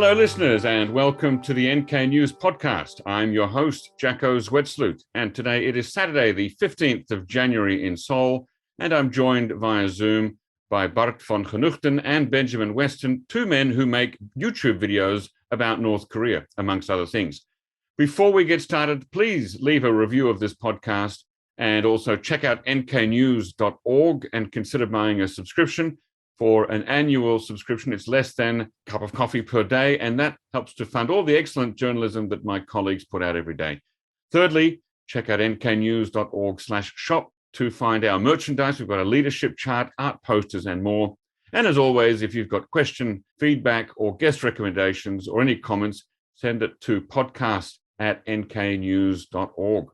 Hello, listeners, and welcome to the NKNews Podcast. I'm your host, Jacco Zwetsloot, and today it is Saturday, the 15th of January in Seoul, and I'm joined via Zoom by Bart van Genugten and Benjamin Weston, two men who make YouTube videos about North Korea, amongst other things. Before we get started, please leave a review of this podcast and also check out nknews.org and consider buying a subscription. For an annual subscription, it's less than a cup of coffee per day, and that helps to fund all the excellent journalism that my colleagues put out every day. Thirdly, check out nknews.org/shop to find our merchandise. We've got a leadership chart, art posters, and more. And as always, if you've got question, feedback, or guest recommendations, or any comments, send it to podcast@nknews.org.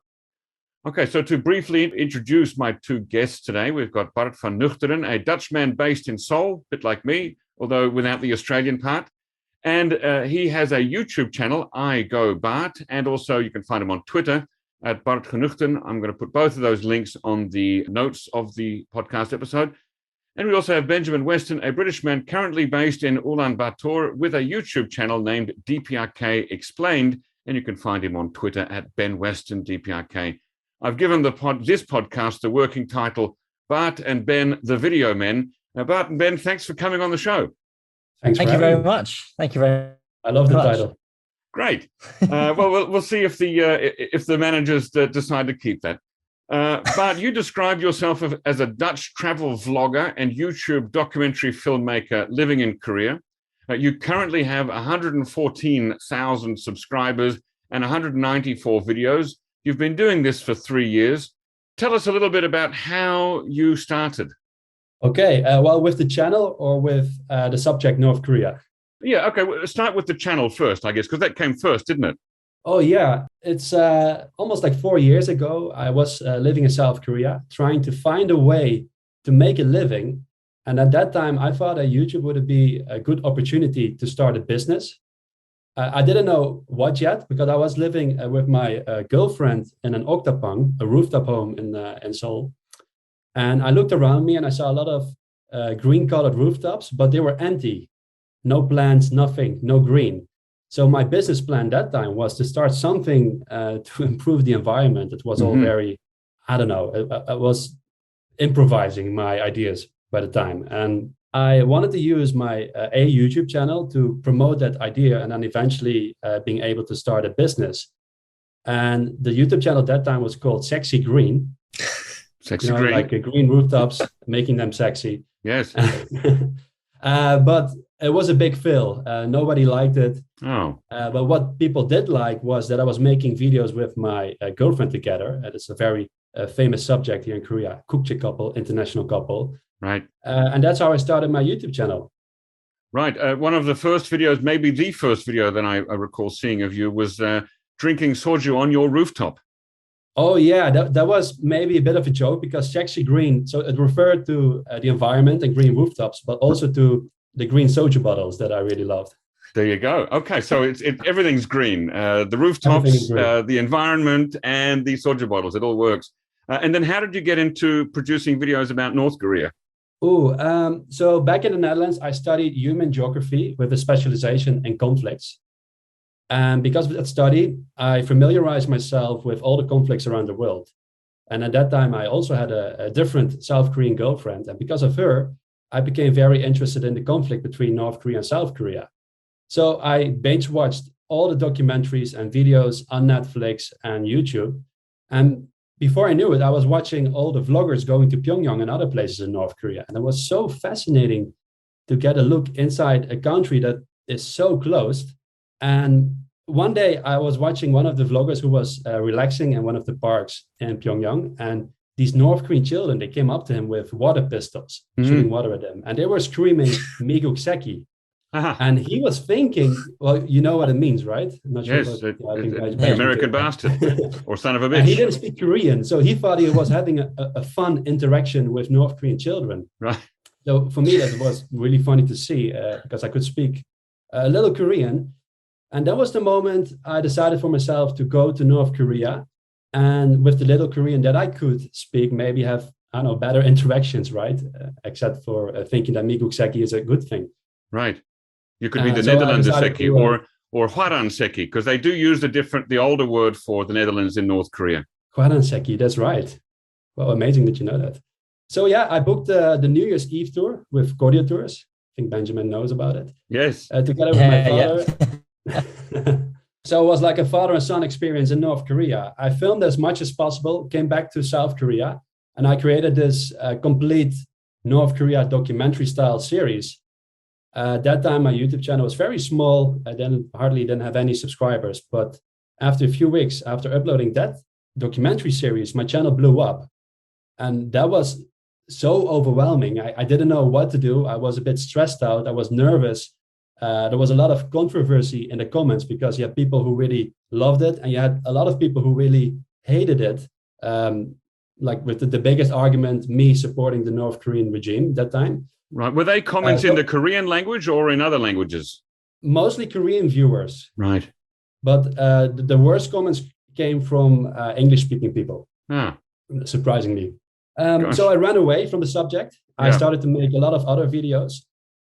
Okay, so to briefly introduce my two guests today, we've got Bart van Genugten, a Dutchman based in Seoul, a bit like me, although without the Australian part. And he has a YouTube channel, I Go Bart, and also you can find him on Twitter at Bart Genugten. I'm going to put both of those links on the notes of the podcast episode. And we also have Benjamin Weston, a British man currently based in Ulaanbaatar with a YouTube channel named DPRK Explained, and you can find him on Twitter at Ben Weston DPRK. I've given this podcast the working title, Bart and Ben, the Video Men. Now, Bart and Ben, thanks for coming on the show. Thank you very much. Thank you very much. I love the title. Great. Well, we'll see if the managers decide to keep that. Bart, you describe yourself as a Dutch travel vlogger and YouTube documentary filmmaker living in Korea. You currently have 114,000 subscribers and 194 videos. You've been doing this for 3 years. Tell us a little bit about how you started. Okay, well, with the channel or with the subject North Korea? Yeah, okay, well, start with the channel first, I guess, because that came first, didn't it? Oh, yeah. It's almost like 4 years ago. I was living in South Korea, trying to find a way to make a living. And at that time, I thought that YouTube would be a good opportunity to start a business. I didn't know what yet because I was living with my girlfriend in an oktapang, a rooftop home in Seoul. And I looked around me and I saw a lot of green-colored rooftops, but they were empty. No plants, nothing, no green. So my business plan that time was to start something to improve the environment. It was all very, I don't know, I was improvising my ideas by the time. And I wanted to use my YouTube channel to promote that idea and then eventually being able to start a business. And the YouTube channel at that time was called Sexy Green. Sexy Green. Like green rooftops, making them sexy. Yes. But it was a big fail. Nobody liked it. Oh. But what people did like was that I was making videos with my girlfriend together. It's a very famous subject here in Korea, Kukje couple, international couple. Right. And that's how I started my YouTube channel. Right. One of the first videos, maybe the first video that I recall seeing of you was drinking soju on your rooftop. Oh, yeah. That was maybe a bit of a joke because Sexy Green, so it referred to the environment and green rooftops, but also to the green soju bottles that I really loved. There you go. Okay. So everything's green. The rooftops, the environment, and the soju bottles. It all works. And then how did you get into producing videos about North Korea? So back in the Netherlands, I studied human geography with a specialization in conflicts. And because of that study, I familiarized myself with all the conflicts around the world. And at that time, I also had a different South Korean girlfriend. And because of her, I became very interested in the conflict between North Korea and South Korea. So I binge watched all the documentaries and videos on Netflix and YouTube. And before I knew it, I was watching all the vloggers going to Pyongyang and other places in North Korea. And it was so fascinating to get a look inside a country that is so closed. And one day I was watching one of the vloggers who was relaxing in one of the parks in Pyongyang. And these North Korean children, they came up to him with water pistols, shooting water at them. And they were screaming, "Miguk Seki." And he was thinking, well, you know what it means, right? I'm not yes, sure. American bastard or son of a bitch. And he didn't speak Korean, so he thought he was having a fun interaction with North Korean children. Right. So for me, that was really funny to see because I could speak a little Korean. And that was the moment I decided for myself to go to North Korea. And with the little Korean that I could speak, maybe have, I don't know, better interactions, right? Except for thinking that Miguk Seki is a good thing. Right. You could be the So I Nederlander decided Seki to, or Hwaran Seki, because they do use the older word for the Netherlands in North Korea. Kwaranseki, that's right. Well, amazing that you know that. So yeah, I booked the New Year's Eve tour with Koryo Tours. I think Benjamin knows about it. Yes. Together with my father. So it was like a father and son experience in North Korea. I filmed as much as possible, came back to South Korea, and I created this complete North Korea documentary style series. At that time, my YouTube channel was very small. I didn't have any subscribers. But after a few weeks, after uploading that documentary series, my channel blew up. And that was so overwhelming. I didn't know what to do. I was a bit stressed out. I was nervous. There was a lot of controversy in the comments because you had people who really loved it and you had a lot of people who really hated it. Like with the biggest argument, me supporting the North Korean regime at that time. Right. Were they comments in the Korean language or in other languages? Mostly Korean viewers. Right. But the worst comments came from English-speaking people, surprisingly. So I ran away from the subject. I started to make a lot of other videos,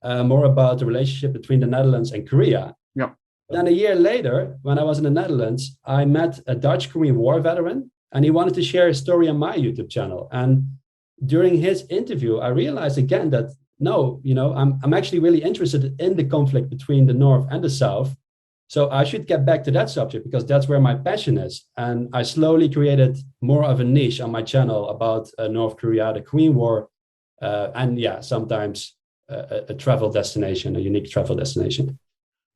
more about the relationship between the Netherlands and Korea. Yeah. Then a year later, when I was in the Netherlands, I met a Dutch-Korean war veteran, and he wanted to share his story on my YouTube channel. And during his interview, I realized again that, no, I'm actually really interested in the conflict between the North and the South. So I should get back to that subject because that's where my passion is. And I slowly created more of a niche on my channel about North Korea, the Korean War, and sometimes a travel destination, a unique travel destination.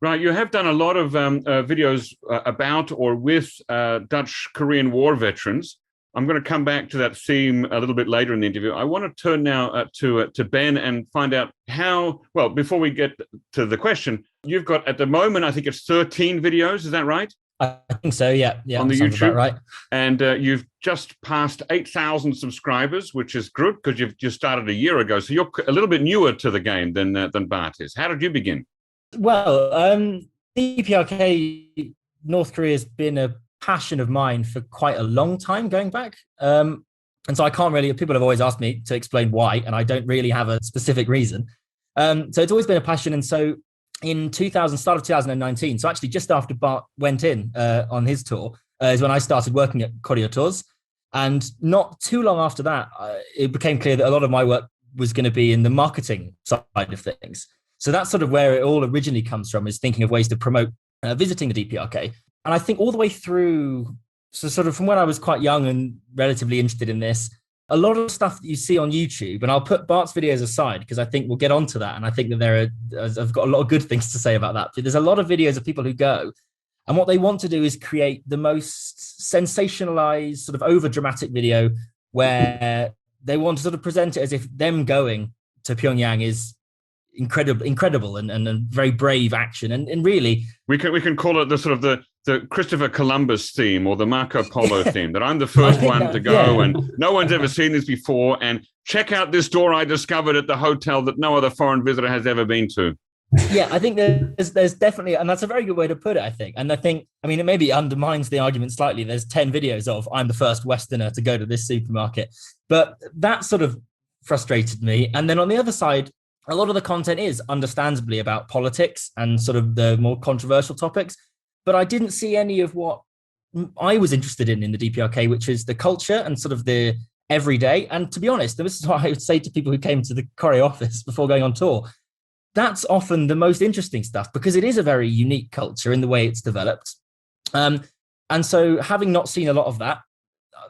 Right. You have done a lot of videos about or with Dutch-Korean war veterans. I'm going to come back to that theme a little bit later in the interview. I want to turn now to Ben and find out how, well, before we get to the question, you've got at the moment, I think it's 13 videos. Is that right? I think so, yeah. On the YouTube, right. And you've just passed 8,000 subscribers, which is good because you've just started a year ago. So you're a little bit newer to the game than Bart is. How did you begin? Well, DPRK, North Korea has been a passion of mine for quite a long time going back. And so I can't really, people have always asked me to explain why, and I don't really have a specific reason. So it's always been a passion. And so in start of 2019, so actually just after Bart went in on his tour, is when I started working at Koryo Tours. And not too long after that, it became clear that a lot of my work was going to be in the marketing side of things. So that's sort of where it all originally comes from, is thinking of ways to promote visiting the DPRK. And I think all the way through, so sort of from when I was quite young and relatively interested in this, a lot of stuff that you see on YouTube, and I'll put Bart's videos aside because I think we'll get onto that. And I think that I've got a lot of good things to say about that. But there's a lot of videos of people who go, and what they want to do is create the most sensationalized, sort of over dramatic video where they want to sort of present it as if them going to Pyongyang is incredible and very brave action. And really, we can call it the sort of the Christopher Columbus theme or the Marco Polo theme, that I'm the first one to go and no one's ever seen this before. And check out this door I discovered at the hotel that no other foreign visitor has ever been to. Yeah, I think there's definitely, and that's a very good way to put it, I think. And I think, I mean, it maybe undermines the argument slightly. There's 10 videos of I'm the first Westerner to go to this supermarket. But that sort of frustrated me. And then on the other side, a lot of the content is understandably about politics and sort of the more controversial topics. But I didn't see any of what I was interested in the DPRK, which is the culture and sort of the everyday. And to be honest, this is what I would say to people who came to the Koryo office before going on tour. That's often the most interesting stuff because it is a very unique culture in the way it's developed. And so having not seen a lot of that,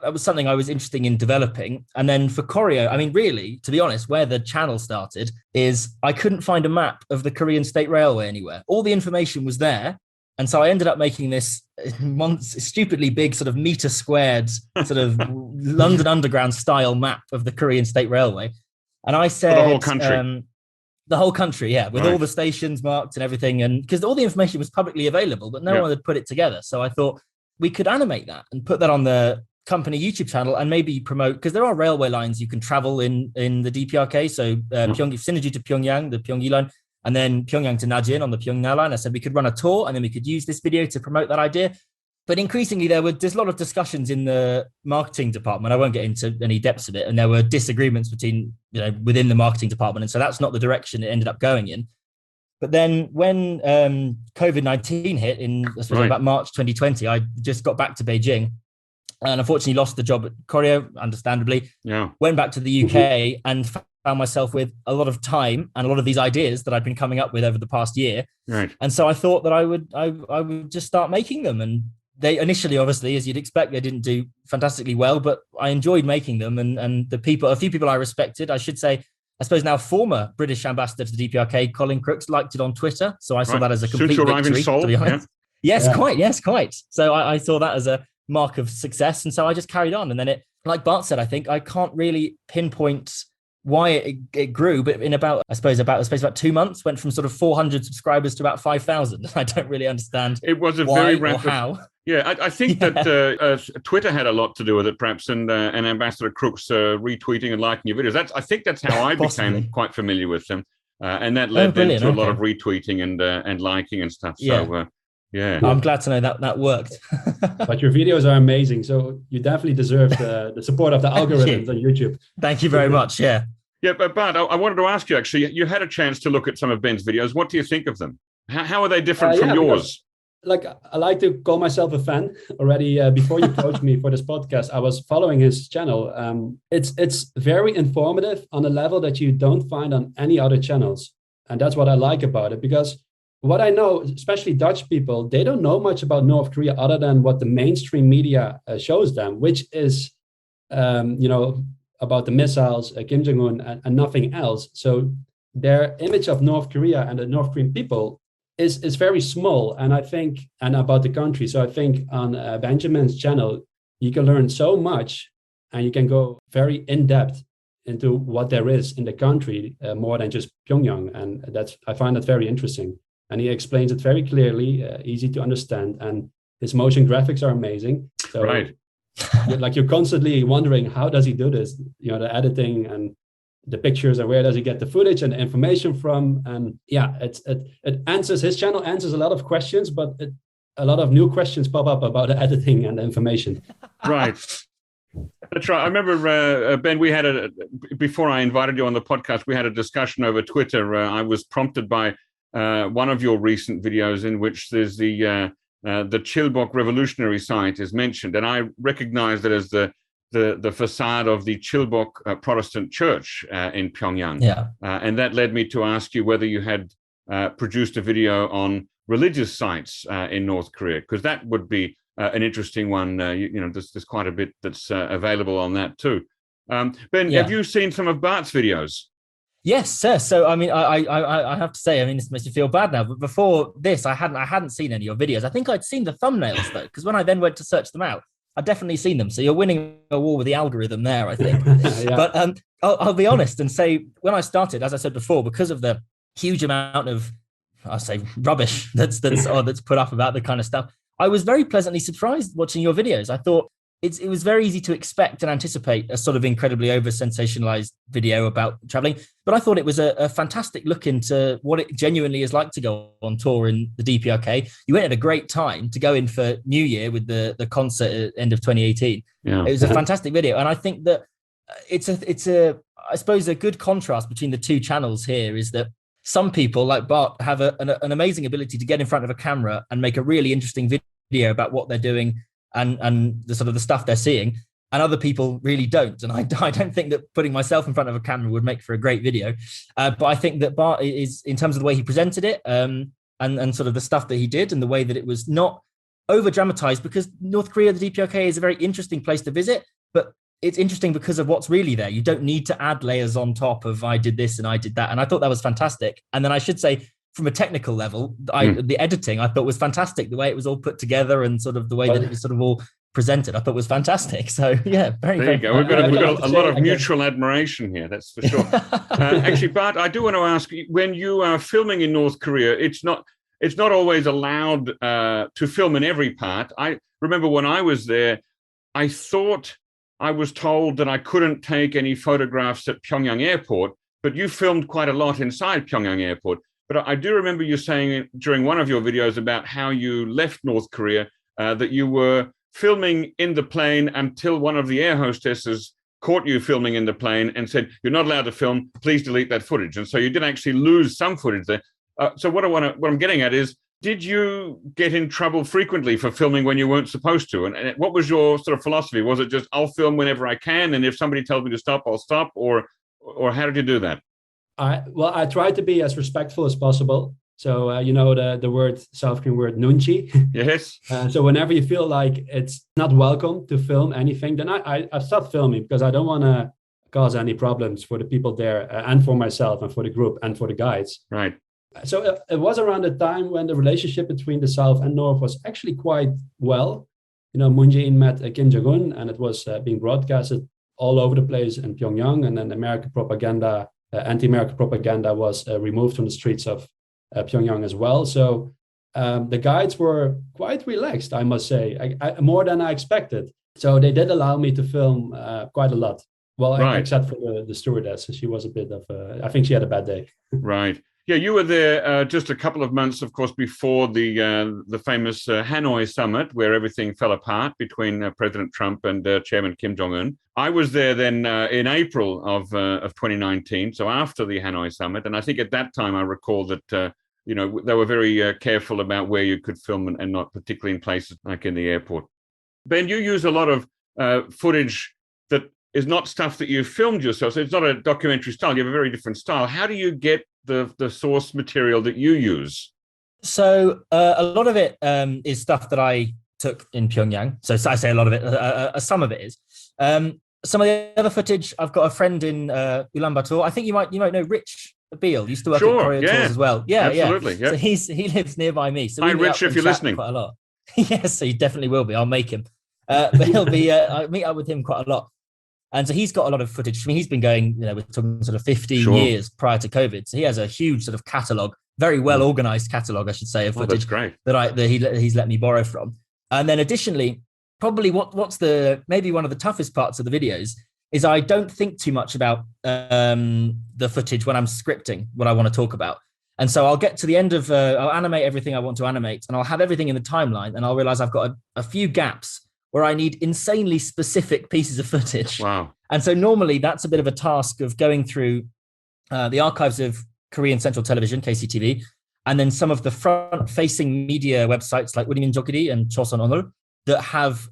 that was something I was interested in developing. And then for Koryo, I mean, really, to be honest, where the channel started is I couldn't find a map of the Korean State Railway anywhere. All the information was there. And so I ended up making this stupidly big sort of meter squared sort of London Underground style map of the Korean State Railway. And I said... For the whole country. The whole country, yeah, with all the stations marked and everything. And because all the information was publicly available, but no one had put it together. So I thought we could animate that and put that on the company YouTube channel and maybe promote, because there are railway lines you can travel in the DPRK. So Synergy to Pyongyang, the Pyongyi line, and then Pyongyang to Najin on the Pyongyang line. I said we could run a tour and then we could use this video to promote that idea. But increasingly, there's a lot of discussions in the marketing department. I won't get into any depths of it. And there were disagreements within the marketing department. And so that's not the direction it ended up going in. But then when COVID-19 hit in about March 2020, I just got back to Beijing and unfortunately lost the job at Koryo, understandably. Yeah. Went back to the UK and found myself with a lot of time and a lot of these ideas that I'd been coming up with over the past year. Right. And so I thought that I would just start making them. And they initially, obviously, as you'd expect, they didn't do fantastically well, but I enjoyed making them. And a few people I respected, I should say, I suppose now former British ambassador to the DPRK, Colin Crooks, liked it on Twitter. So I saw that as a complete victory, to be honest. Yeah. Yes, quite. So I saw that as a mark of success. And so I just carried on. And then it, like Bart said, I think I can't really pinpoint why it grew, but in about 2 months, went from sort of 400 subscribers to about 5,000. I don't really understand. It was a why very rapid. Or how. Yeah, I think that Twitter had a lot to do with it, perhaps, and Ambassador Crooks retweeting and liking your videos. I think that's how I became quite familiar with them, and that led then to a lot of retweeting and liking and stuff. So, yeah. I'm glad to know that worked. But your videos are amazing, so you definitely deserve the support of the algorithms on YouTube. Thank you very much. Yeah. Yeah, but Bart, I wanted to ask you, actually, you had a chance to look at some of Ben's videos. What do you think of them? How are they different from yours? I like to call myself a fan already. Before you approached me for this podcast, I was following his channel. It's very informative on a level that you don't find on any other channels. And that's what I like about it, because what I know, especially Dutch people, they don't know much about North Korea other than what the mainstream media shows them, which is, about the missiles, Kim Jong-un, and nothing else. So their image of North Korea and the North Korean people is very small, and about the country. So I think on Benjamin's channel, you can learn so much, and you can go very in depth into what there is in the country, more than just Pyongyang, and I find that very interesting. And he explains it very clearly, easy to understand, and his motion graphics are amazing. So, right, you're constantly wondering, how does he do this? The editing and the pictures, and where does he get the footage and the information from? And it answers, his channel answers a lot of questions, but a lot of new questions pop up about the editing and the information. Right. That's right. I remember, Ben, before I invited you on the podcast, we had a discussion over Twitter. I was prompted by one of your recent videos in which there's the Chilbok revolutionary site is mentioned. And I recognized it as the facade of the Chilbok Protestant church in Pyongyang. Yeah. And that led me to ask you whether you had produced a video on religious sites in North Korea, because that would be an interesting one. There's quite a bit that's available on that too. Ben, have you seen some of Bart's videos? Yes, sir. So, I mean, I have to say, this makes me feel bad now, but before this, I hadn't seen any of your videos. I think I'd seen the thumbnails though, because when I then went to search them out, I'd definitely seen them. So you're winning a war with the algorithm there, I think. Yeah. But I'll be honest and say, when I started, as I said before, because of the huge amount of, I'll say, rubbish that's put up about the kind of stuff, I was very pleasantly surprised watching your videos. I thought it was very easy to expect and anticipate a sort of incredibly over-sensationalized video about traveling. But I thought it was a fantastic look into what it genuinely is like to go on tour in the DPRK. You went at a great time to go in for New Year with the concert at the end of 2018. Yeah. It was a fantastic video. And I think that it's I suppose a good contrast between the two channels here is that some people like Bart have an amazing ability to get in front of a camera and make a really interesting video about what they're doing and the sort of the stuff they're seeing, and other people really don't. And I don't think that putting myself in front of a camera would make for a great video. But I think that Bart is, in terms of the way he presented it, and sort of the stuff that he did and the way that it was not over dramatized, because North Korea, the DPRK, is a very interesting place to visit, but it's interesting because of what's really there. You don't need to add layers on top of I did this and I did that. And I thought that was fantastic. And then I should say, from a technical level, the editing I thought was fantastic. The way it was all put together and sort of the way that it was sort of all presented, I thought was fantastic. So yeah, there you go. We've got a lot of mutual admiration here. That's for sure. Actually, Bart, I do want to ask, when you are filming in North Korea, it's not always allowed to film in every part. I remember when I was there, I thought I was told that I couldn't take any photographs at Pyongyang Airport, but you filmed quite a lot inside Pyongyang Airport. But I do remember you saying during one of your videos about how you left North Korea, that you were filming in the plane until one of the air hostesses caught you filming in the plane and said, "You're not allowed to film, please delete that footage." And so you did actually lose some footage there. So what I'm getting at is, did you get in trouble frequently for filming when you weren't supposed to? And what was your sort of philosophy? Was it just, I'll film whenever I can, and if somebody tells me to stop, I'll stop? Or how did you do that? I tried to be as respectful as possible. So, the word South Korean word nunchi. Yes. So whenever you feel like it's not welcome to film anything, then I stopped filming, because I don't want to cause any problems for the people there, and for myself and for the group and for the guides. Right. So it was around the time when the relationship between the South and North was actually quite well. Moon Jae-in met Kim Jong-un, and it was being broadcasted all over the place in Pyongyang. And then American propaganda, anti-American propaganda, was removed from the streets of Pyongyang as well. So the guides were quite relaxed, I must say, more than I expected. So they did allow me to film quite a lot. Well, right. Except for the stewardess. She was a bit of I think she had a bad day. Right. Yeah, you were there just a couple of months, of course, before the famous Hanoi summit, where everything fell apart between President Trump and Chairman Kim Jong-un. I was there then in April of 2019, so after the Hanoi summit. And I think at that time, I recall that, they were very careful about where you could film and not particularly in places like in the airport. Ben, you use a lot of footage that is not stuff that you filmed yourself. So it's not a documentary style. You have a very different style. How do you get the source material that you use? So a lot of it is stuff that I took in Pyongyang. So I say a lot of it, some of it is. Some of the other footage, I've got a friend in Ulaanbaatar. I think you might know Rich Beale, used to work at Koryo Tours as well. Yeah, absolutely. Yeah. So he lives nearby me. So hi, Rich, if you're listening. Quite a lot. Yes, so he definitely will be. I'll make him. But he'll be. I meet up with him quite a lot. And so he's got a lot of footage. I mean, he's been going, we're talking sort of 15 years prior to COVID. So he has a huge sort of catalogue, very well organized catalogue, I should say, of footage that he's let me borrow from. And then additionally, probably what's maybe one of the toughest parts of the videos is I don't think too much about the footage when I'm scripting what I want to talk about. And so I'll get to the end of, I'll animate everything I want to animate, and I'll have everything in the timeline, and I'll realize I've got a few gaps where I need insanely specific pieces of footage. Wow. And so normally that's a bit of a task of going through the archives of Korean Central Television, KCTV, and then some of the front-facing media websites like Woodmin Jokiri and Chosun Onul that have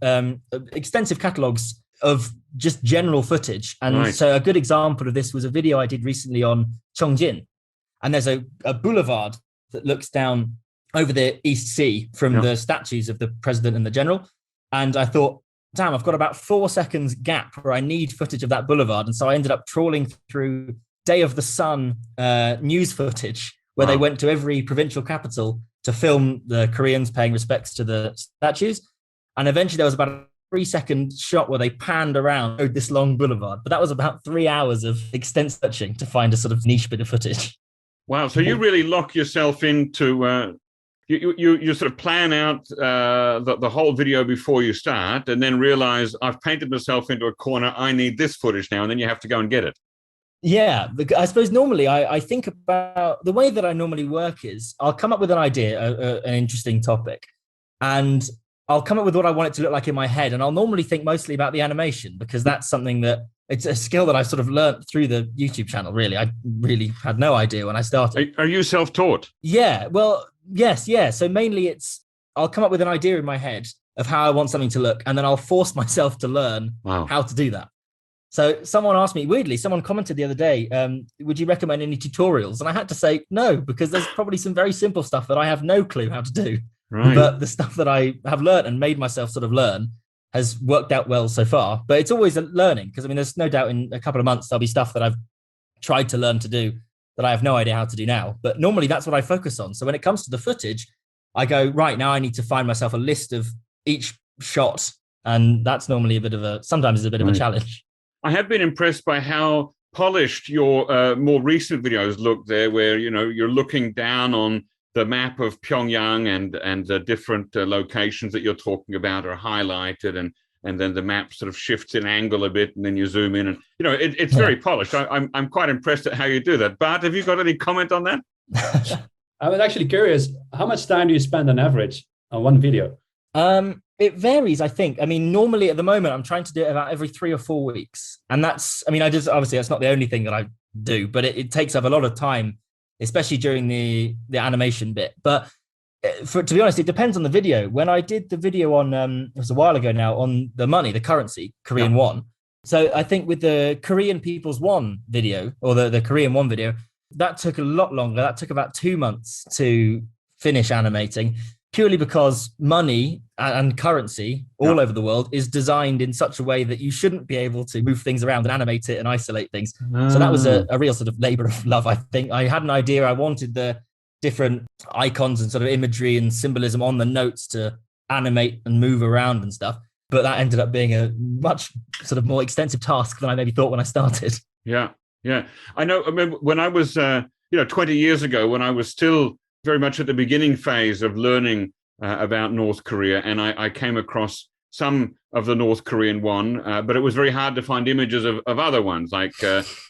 extensive catalogues of just general footage. And so a good example of this was a video I did recently on Cheongjin. And there's a boulevard that looks down over the East Sea from the statues of the president and the general. And I thought, damn, I've got about 4 seconds gap where I need footage of that boulevard. And so I ended up trawling through Day of the Sun news footage, where they went to every provincial capital to film the Koreans paying respects to the statues. And eventually there was about a 3-second shot where they panned around this long boulevard. But that was about 3 hours of extensive searching to find a sort of niche bit of footage. Wow. So you really lock yourself into... You sort of plan out the whole video before you start, and then realize I've painted myself into a corner. I need this footage now, and then you have to go and get it. Yeah, I suppose normally I think about the way that I normally work is I'll come up with an idea, an interesting topic, and I'll come up with what I want it to look like in my head. And I'll normally think mostly about the animation, because that's something that it's a skill that I sort of learned through the YouTube channel. Really, I really had no idea when I started. Are you self-taught? Yeah, well, yes, yeah. So mainly I'll come up with an idea in my head of how I want something to look, and then I'll force myself to learn how to do that. So someone asked me, weirdly, someone commented the other day, would you recommend any tutorials? And I had to say no, because there's probably some very simple stuff that I have no clue how to do. Right. But the stuff that I have learned and made myself sort of learn has worked out well so far. But it's always a learning, because I mean, there's no doubt in a couple of months, there'll be stuff that I've tried to learn to do that I have no idea how to do now. But normally that's what I focus on. So when it comes to the footage, I go, right, now I need to find myself a list of each shot. And that's normally sometimes a bit of a challenge. I have been impressed by how polished your more recent videos look there, where, you're looking down on the map of Pyongyang and the different locations that you're talking about are highlighted, and then the map sort of shifts in angle a bit, and then you zoom in, and it's very polished. I'm quite impressed at how you do that. Bart, have you got any comment on that? I was actually curious, how much time do you spend on average on one video? It varies, I think. I mean, normally at the moment, I'm trying to do it about every 3 or 4 weeks. And obviously that's not the only thing that I do, but it takes up a lot of time especially during the animation bit. But to be honest, it depends on the video. When I did the video on, it was a while ago now, on the money, the currency, Korean won. So I think with the Korean People's Won video, or the Korean Won video, that took a lot longer. That took about 2 months to finish animating, purely because money and currency all over the world is designed in such a way that you shouldn't be able to move things around and animate it and isolate things. So that was a real sort of labor of love, I think. I had an idea. I wanted the different icons and sort of imagery and symbolism on the notes to animate and move around and stuff. But that ended up being a much sort of more extensive task than I maybe thought when I started. Yeah. I know. I remember when I was, 20 years ago, when I was still very much at the beginning phase of learning about North Korea, and I came across some of the North Korean one, but it was very hard to find images of other ones, like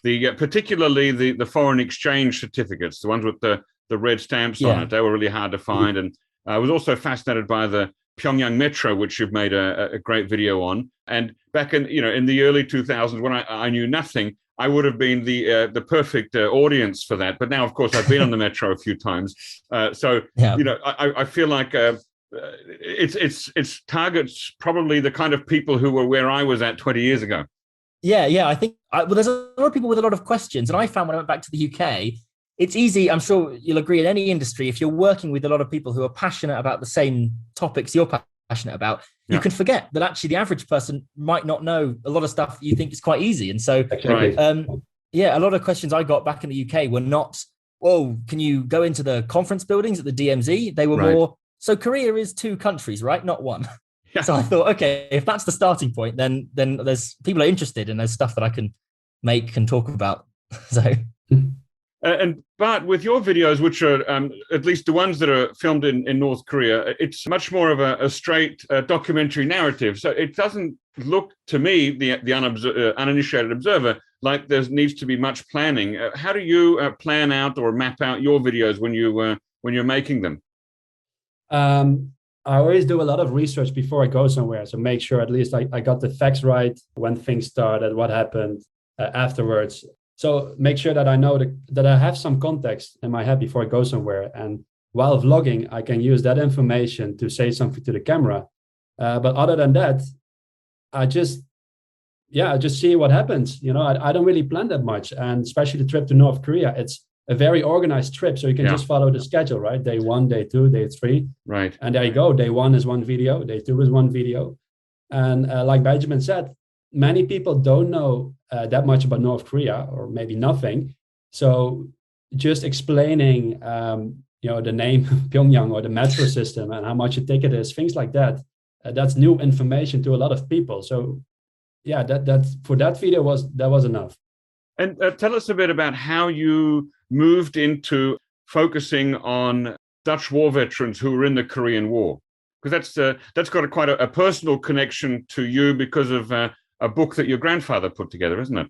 particularly the foreign exchange certificates, the ones with the red stamps on it. They were really hard to find. And I was also fascinated by the Pyongyang Metro, which you've made a great video on. And back in the early 2000s, when I knew nothing, I would have been the perfect audience for that. But now, of course, I've been on the Metro a few times. I feel like it's targets probably the kind of people who were where I was at 20 years ago. Yeah. I think there's a lot of people with a lot of questions. And I found when I went back to the UK, it's easy, I'm sure you'll agree, in any industry, if you're working with a lot of people who are passionate about the same topics you're passionate about, you can forget that actually the average person might not know a lot of stuff that you think is quite easy. And so, a lot of questions I got back in the UK were not, can you go into the conference buildings at the DMZ? They were more, so Korea is 2 countries, right? Not 1. Yeah. So I thought, okay, if that's the starting point, then there's people are interested and there's stuff that I can make and talk about. So... And Bart, with your videos, which are at least the ones that are filmed in North Korea, it's much more of a straight documentary narrative. So it doesn't look to me, the uninitiated observer, like there needs to be much planning. How do you plan out or map out your videos when you're making them? I always do a lot of research before I go somewhere, so make sure at least I got the facts right, when things started, what happened afterwards. So make sure that I know that I have some context in my head before I go somewhere. And while vlogging, I can use that information to say something to the camera. But other than that, I just see what happens. I don't really plan that much. And especially the trip to North Korea, it's a very organized trip. So you can just follow the schedule, right? Day 1, day 2, day 3. Right. And there you go. Day 1 is 1 video. Day 2 is 1 video. And like Benjamin said, many people don't know that much about North Korea, or maybe nothing. So just explaining, the name Pyongyang or the metro system and how much a ticket is, things like that. That's new information to a lot of people. So that for that video was enough. And tell us a bit about how you moved into focusing on Dutch war veterans who were in the Korean War, because that's got quite a personal connection to you because of a book that your grandfather put together, isn't it?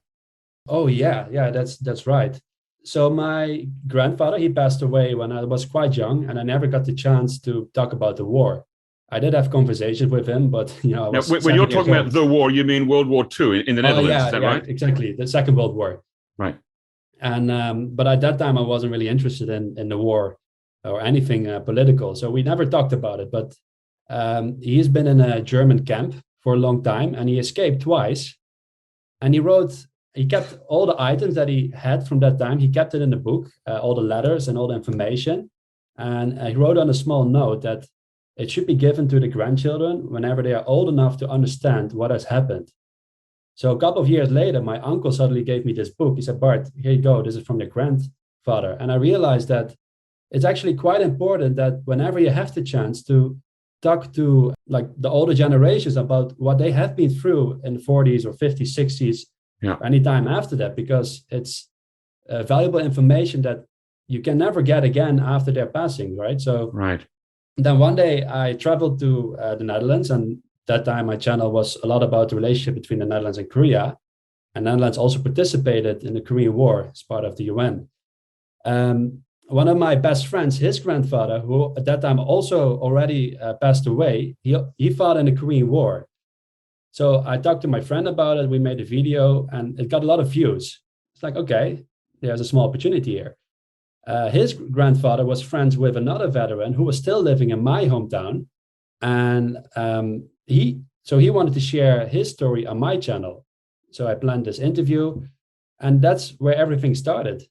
Oh, yeah, that's right. So my grandfather, he passed away when I was quite young, and I never got the chance to talk about the war. I did have conversations with him, but now, when you're talking about the war, you mean World War II in the Netherlands, is that right? Exactly, the Second World War. Right. And but at that time, I wasn't really interested in the war or anything political, so we never talked about it. But he's been in a German camp for a long time, and he escaped twice. And he kept all the items that he had from that time. He kept it in the book, all the letters and all the information. And he wrote on a small note that it should be given to the grandchildren whenever they are old enough to understand what has happened. So a couple of years later, my uncle suddenly gave me this book. He said, "Bart, here you go. This is from your grandfather." And I realized that it's actually quite important that whenever you have the chance to talk to like the older generations about what they have been through in the 40s or 50s, 60s, or any time after that, because it's valuable information that you can never get again after their passing, right? So then one day I traveled to the Netherlands, and that time my channel was a lot about the relationship between the Netherlands and Korea. And the Netherlands also participated in the Korean War as part of the UN. One of my best friends, his grandfather, who at that time also already passed away, he fought in the Korean War. So I talked to my friend about it. We made a video and it got a lot of views. It's like, okay, there's a small opportunity here. His grandfather was friends with another veteran who was still living in my hometown. And he wanted to share his story on my channel. So I planned this interview, and that's where everything started.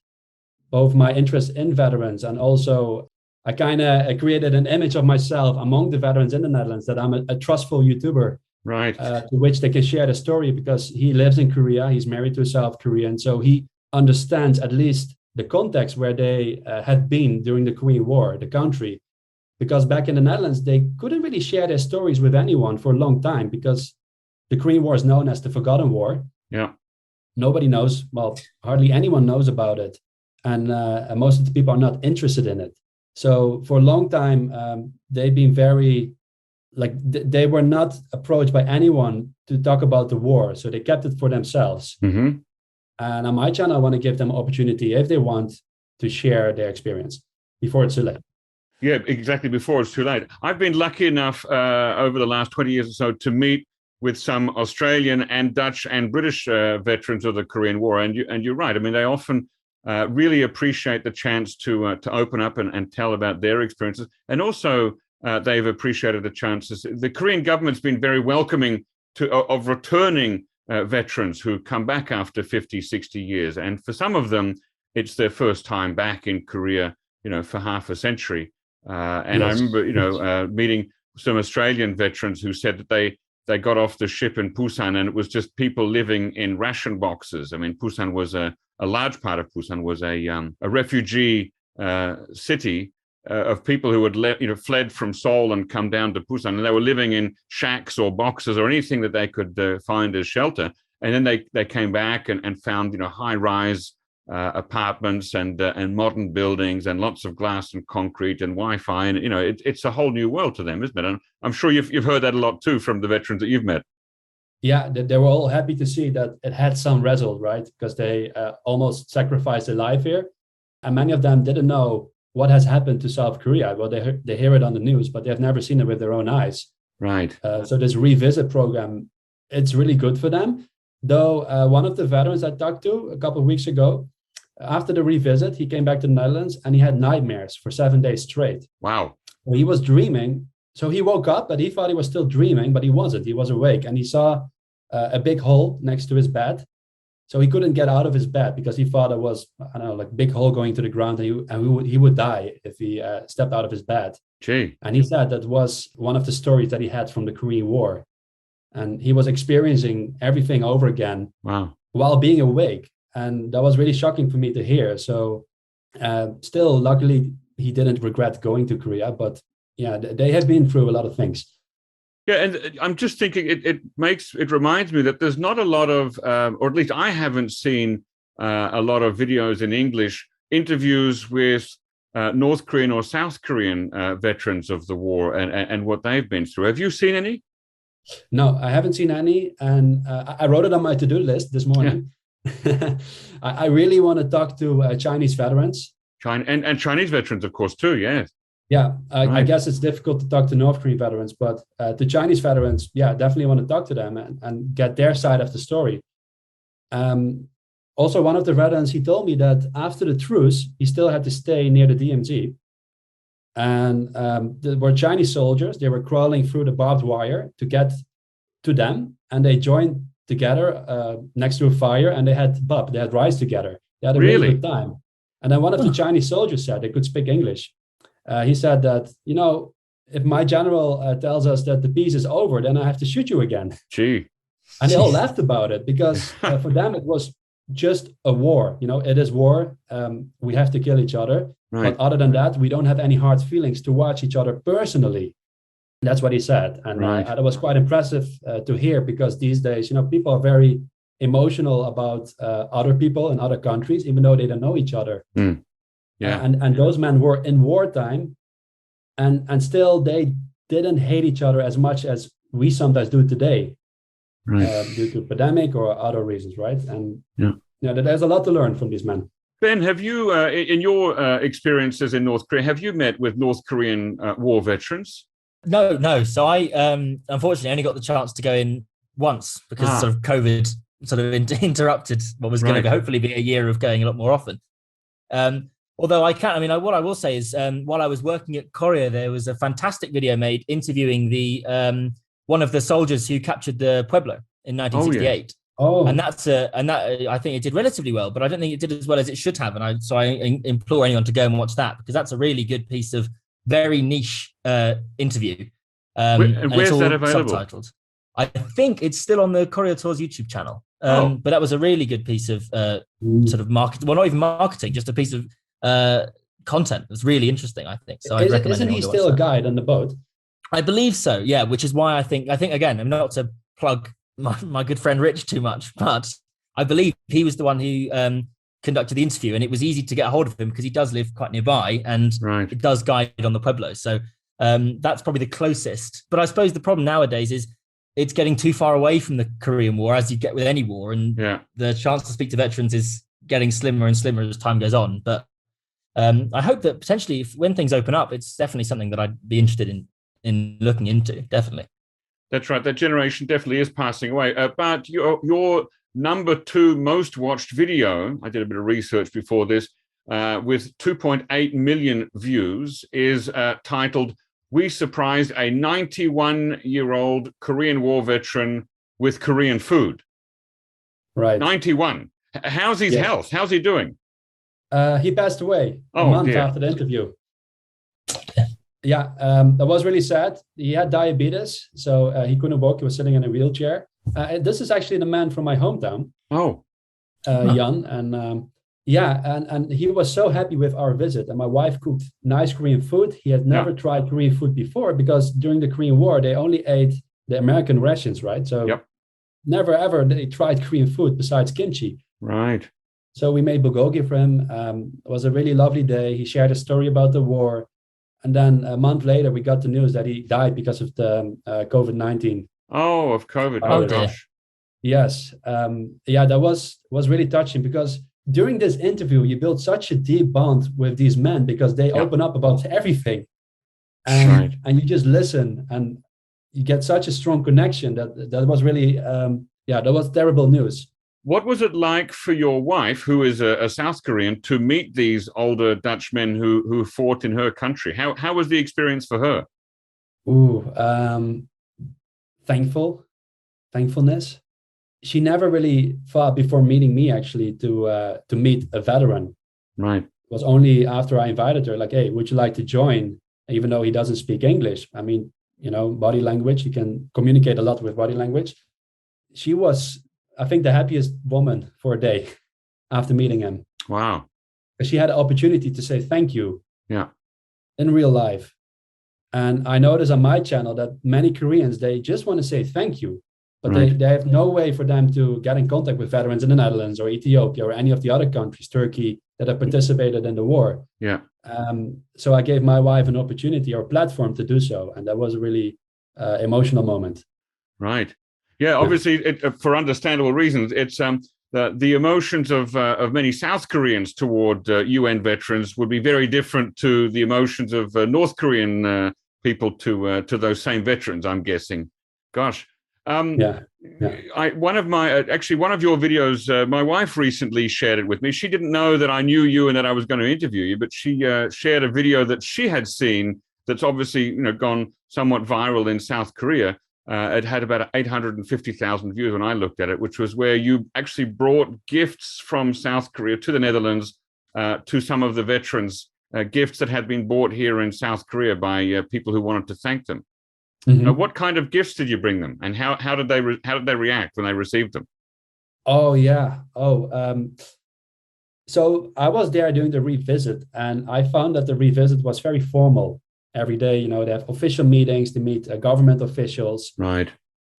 Both my interest in veterans, and also I kind of created an image of myself among the veterans in the Netherlands, that I'm a trustful YouTuber, right? To which they can share the story, because he lives in Korea, he's married to a South Korean, so he understands at least the context where they had been during the Korean War, the country. Because back in the Netherlands, they couldn't really share their stories with anyone for a long time, because the Korean War is known as the Forgotten War. Yeah. Nobody knows, well, hardly anyone knows about it. And most of the people are not interested in it. So for a long time, they've been very, they were not approached by anyone to talk about the war. So they kept it for themselves. Mm-hmm. And on my channel, I want to give them opportunity, if they want, to share their experience before it's too late. Yeah, exactly. Before it's too late. I've been lucky enough over the last 20 years or so to meet with some Australian and Dutch and British veterans of the Korean War. And you're right. I mean, they often really appreciate the chance to open up and tell about their experiences. And also, they've appreciated the chances. The Korean government's been very welcoming of returning veterans who come back after 50, 60 years. And for some of them, it's their first time back in Korea, for half a century. And yes. I remember, meeting some Australian veterans who said that they got off the ship in Busan, and it was just people living in ration boxes. I mean, Busan was a large part of Busan was a refugee city of people who had fled from Seoul and come down to Busan, and they were living in shacks or boxes or anything that they could find as shelter. And then they came back and found high-rise apartments and modern buildings and lots of glass and concrete and Wi-Fi, and it's a whole new world to them, isn't it? And I'm sure you've heard that a lot too from the veterans that you've met. Yeah, they were all happy to see that it had some result, right? Because they almost sacrificed their life here, and many of them didn't know what has happened to South Korea. Well, they hear it on the news, but they have never seen it with their own eyes. Right. So this revisit program, it's really good for them. Though one of the veterans I talked to a couple of weeks ago, after the revisit, he came back to the Netherlands and he had nightmares for 7 days straight. Wow. He was dreaming. So he woke up, but he thought he was still dreaming, but he wasn't. He was awake, and he saw a big hole next to his bed. So he couldn't get out of his bed because he thought it was, big hole going to the ground, and he would die if he stepped out of his bed. Gee. And he said that was one of the stories that he had from the Korean War. And he was experiencing everything over again. Wow. While being awake. And that was really shocking for me to hear. So still, luckily, he didn't regret going to Korea. But yeah, they have been through a lot of things. Yeah, and I'm just thinking it reminds me that there's not a lot of, or at least I haven't seen a lot of videos in English, interviews with North Korean or South Korean veterans of the war and what they've been through. Have you seen any? No, I haven't seen any. And I wrote it on my to-do list this morning. Yeah. I really want to talk to Chinese veterans. And Chinese veterans, of course, too, yes. Yeah, Right. I guess it's difficult to talk to North Korean veterans, but the Chinese veterans, yeah, definitely want to talk to them and get their side of the story. Also, one of the veterans, he told me that after the truce, he still had to stay near the DMZ. And there were Chinese soldiers, they were crawling through the barbed wire to get to them, and they joined together next to a fire, and they had rice together. They had a really good time. And then one of the Chinese soldiers said, they could speak English. He said that, if my general tells us that the peace is over, then I have to shoot you again. Gee. And they all laughed about it because for them, it was just a war. It is war. We have to kill each other. Right. But other than that, we don't have any hard feelings towards each other personally. That's what he said. And right. That was quite impressive to hear, because these days, people are very emotional about other people in other countries, even though they don't know each other. Mm. Yeah. And those men were in wartime, and still they didn't hate each other as much as we sometimes do today, right. Due to pandemic or other reasons, right? And there's a lot to learn from these men. Ben, have you, in your experiences in North Korea, have you met with North Korean war veterans? No. So I unfortunately only got the chance to go in once because sort of COVID sort of interrupted what was going to hopefully be a year of going a lot more often. Although what I will say is, while I was working at Koryo, there was a fantastic video made interviewing the one of the soldiers who captured the Pueblo in 1968. And I think it did relatively well, but I don't think it did as well as it should have. And I implore anyone to go and watch that, because that's a really good piece of very niche interview. And where's that available? Subtitled. I think it's still on the Koryo Tours YouTube channel. But that was a really good piece of sort of marketing. Well, not even marketing, just a piece of content. It was really interesting, I think. So I'd recommend. Isn't he still a guide on the boat? I believe so. Yeah, which is why I think again, I'm not to plug my good friend Rich too much, but I believe he was the one who conducted the interview, and it was easy to get a hold of him because he does live quite nearby, and it does guide on the Pueblo. So that's probably the closest. But I suppose the problem nowadays is it's getting too far away from the Korean War, as you get with any war, and the chance to speak to veterans is getting slimmer and slimmer as time goes on. But I hope that potentially, when things open up, it's definitely something that I'd be interested in looking into. Definitely. That's right. That generation definitely is passing away. But your number 2 most watched video, I did a bit of research before this, with 2.8 million views, is titled "We Surprised a 91-Year-Old Korean War Veteran with Korean Food." Right. 91. How's his health? How's he doing? He passed away a month after the interview. That was really sad. He had diabetes, so he couldn't walk. He was sitting in a wheelchair. This is actually the man from my hometown. Jan. And he was so happy with our visit. And my wife cooked nice Korean food. He had never tried Korean food before, because during the Korean War, they only ate the American rations, right? So never ever they tried Korean food besides kimchi. Right. So we made bulgogi for him. It was a really lovely day. He shared a story about the war. And then a month later, we got the news that he died because of the COVID-19. Oh, of COVID. Oh, gosh. Yes. That was really touching, because during this interview, you build such a deep bond with these men, because they open up about everything. And you just listen, and you get such a strong connection that was really, that was terrible news. What was it like for your wife, who is a South Korean, to meet these older Dutch men who fought in her country? How was the experience for her? Thankfulness. She never really thought before meeting me, actually, to meet a veteran. Right. It was only after I invited her, like, hey, would you like to join? Even though he doesn't speak English. I mean, body language, you can communicate a lot with body language. She was, I think, the happiest woman for a day after meeting him. Wow. She had the opportunity to say thank you in real life. And I notice on my channel that many Koreans, they just want to say thank you, but they have no way for them to get in contact with veterans in the Netherlands or Ethiopia or any of the other countries, Turkey, that have participated in the war. Yeah. So I gave my wife an opportunity or platform to do so. And that was a really emotional moment. Right. Yeah, obviously, for understandable reasons, it's the emotions of many South Koreans toward UN veterans would be very different to the emotions of North Korean people to those same veterans, I'm guessing. Gosh. One of your videos, my wife recently shared it with me. She didn't know that I knew you and that I was going to interview you, but she shared a video that she had seen that's obviously gone somewhat viral in South Korea. It had about 850,000 views when I looked at it, which was where you actually brought gifts from South Korea to the Netherlands to some of the veterans, gifts that had been bought here in South Korea by people who wanted to thank them. Mm-hmm. What kind of gifts did you bring them, and how did they react when they received them? So I was there doing the revisit, and I found that the revisit was very formal. Every day, they have official meetings, they meet government officials. Right.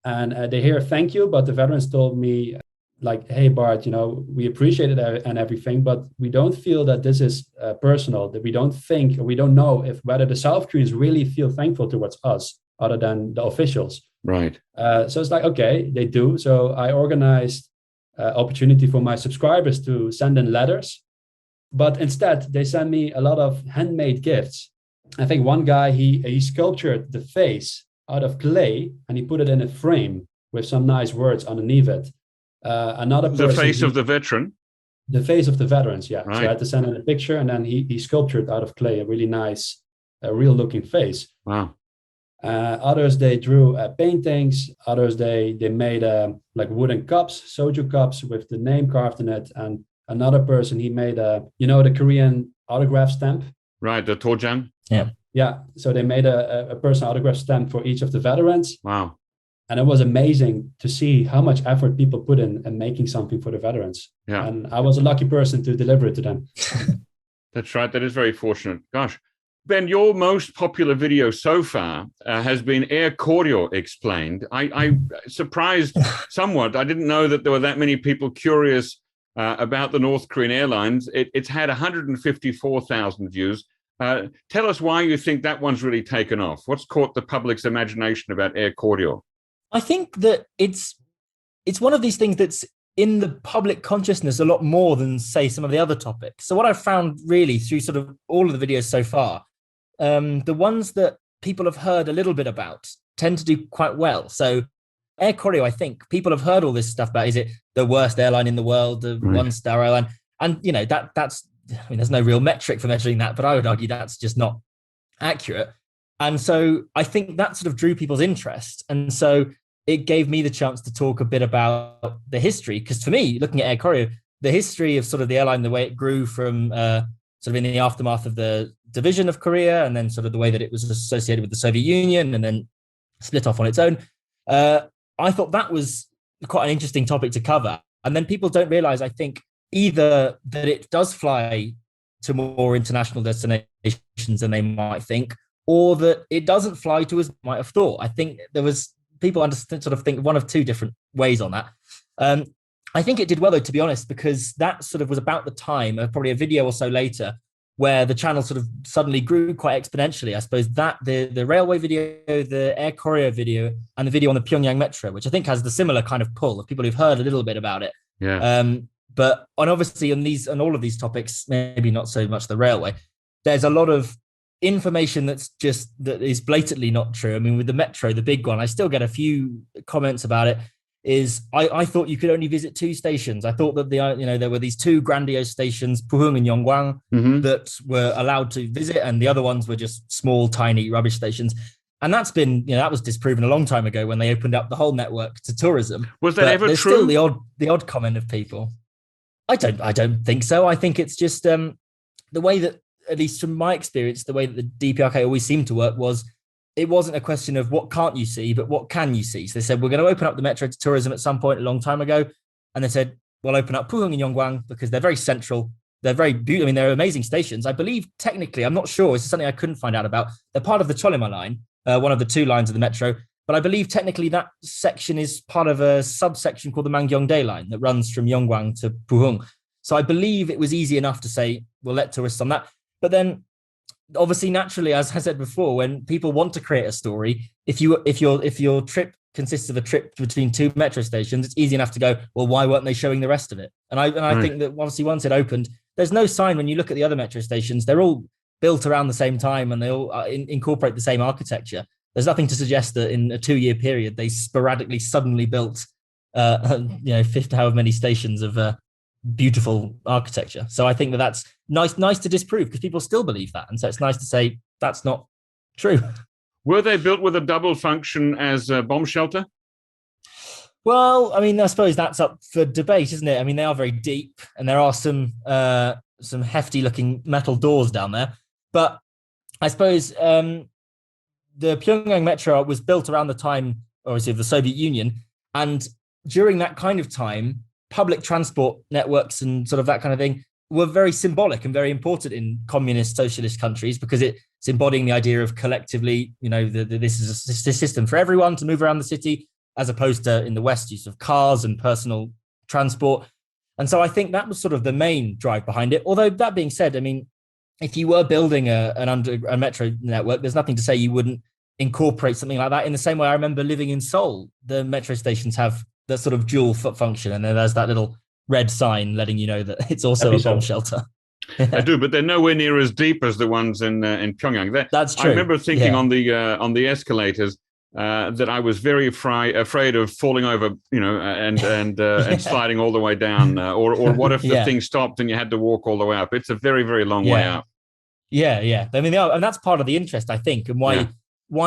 And they hear thank you, but the veterans told me, like, hey, Bart, we appreciate it and everything, but we don't feel that this is personal, that we don't think, or we don't know whether the South Koreans really feel thankful towards us other than the officials. Right. So it's like, okay, they do. So I organized opportunity for my subscribers to send in letters, but instead they sent me a lot of handmade gifts. I think one guy, he sculptured the face out of clay and he put it in a frame with some nice words underneath it. Another person, the face of the veteran. The face of the veterans, yeah. Right. So I had to send in a picture, and then he sculptured out of clay a really nice, real-looking face. Wow. Others, they drew paintings. Others, they made like wooden cups, soju cups with the name carved in it. And another person, he made the Korean autograph stamp. Right, the Torjan. Yeah. Yeah, so they made a personal autograph stamp for each of the veterans. Wow. And it was amazing to see how much effort people put in making something for the veterans. Yeah. And I was a lucky person to deliver it to them. That's right. That is very fortunate. Gosh. Ben, your most popular video so far has been Air Koryo Explained. I surprised somewhat. I didn't know that there were that many people curious about the North Korean airlines. It's had 154,000 views. Tell us why you think that one's really taken off. What's caught the public's imagination about Air Koryo? I think that it's one of these things that's in the public consciousness a lot more than, say, some of the other topics. So what I've found really through sort of all of the videos so far, the ones that people have heard a little bit about tend to do quite well. So Air Koryo, I think people have heard all this stuff about, is it the worst airline in the world, the one-star airline? And, that's, there's no real metric for measuring that, but I would argue that's just not accurate. And so I think that sort of drew people's interest. And so it gave me the chance to talk a bit about the history. Because for me, looking at Air Koryo, the history of sort of the airline, the way it grew from sort of in the aftermath of the division of Korea, and then sort of the way that it was associated with the Soviet Union and then split off on its own. I thought that was quite an interesting topic to cover. And then people don't realize, I think, either that it does fly to more international destinations than they might think, or that it doesn't fly to as might have thought. I think there was people understand, sort of think one of two different ways on that. I think it did well, though, to be honest, because that sort of was about the time, probably a video or so later, where the channel sort of suddenly grew quite exponentially. I suppose that the railway video, the Air Koryo video, and the video on the Pyongyang Metro, which I think has the similar kind of pull of people who've heard a little bit about it. Yeah. But obviously on all of these topics, maybe not so much the railway, there's a lot of information that is blatantly not true. I mean, with the metro, the big one, I still get a few comments about it. I thought you could only visit two stations. I thought that there were these two grandiose stations, Puhung and Yonggwang, that were allowed to visit, and the other ones were just small, tiny rubbish stations. And that's been, that was disproven a long time ago when they opened up the whole network to tourism. Was that ever there's true? Still the odd comment of people. I don't think so. I think it's just the way that, at least from my experience, the way that the DPRK always seemed to work was, it wasn't a question of what can't you see, but what can you see? So they said, we're going to open up the metro to tourism at some point a long time ago. And they said, we'll open up Puhung and Yonggwang because they're very central. They're very beautiful. I mean, they're amazing stations. I believe technically, I'm not sure. This is something I couldn't find out about. They're part of the Cholima line, one of the two lines of the metro. But I believe technically that section is part of a subsection called the Mangyongdae line that runs from Yonggwang to Puhung. So I believe it was easy enough to say, we'll let tourists on that. But then obviously, naturally, as I said before, when people want to create a story, if your trip consists of a trip between two metro stations, it's easy enough to go, well, why weren't they showing the rest of it? And I think that obviously once it opened, there's no sign when you look at the other metro stations, they're all built around the same time and they all incorporate the same architecture. There's nothing to suggest that in a 2-year period, they sporadically suddenly built 50 however many stations of beautiful architecture. So I think that's nice to disprove, because people still believe that. And so it's nice to say that's not true. Were they built with a double function as a bomb shelter? Well, I mean, I suppose that's up for debate, isn't it? I mean, they are very deep and there are some hefty looking metal doors down there. But I suppose the Pyongyang Metro was built around the time, obviously, of the Soviet Union. And during that kind of time, public transport networks and sort of that kind of thing were very symbolic and very important in communist socialist countries, because it's embodying the idea of collectively, this is a system for everyone to move around the city, as opposed to in the West, use of cars and personal transport. And so I think that was sort of the main drive behind it. Although that being said, I mean, if you were building a metro network, there's nothing to say you wouldn't incorporate something like that. In the same way, I remember living in Seoul, the metro stations have the sort of dual function, and then there's that little red sign letting you know that it's also a bomb shelter. I do, but they're nowhere near as deep as the ones in Pyongyang. That's true. I remember thinking on the escalators, that I was very afraid of falling over, and sliding all the way down. Or what if the thing stopped and you had to walk all the way up? It's a very, very long way up. Yeah. I mean, and that's part of the interest, I think, and why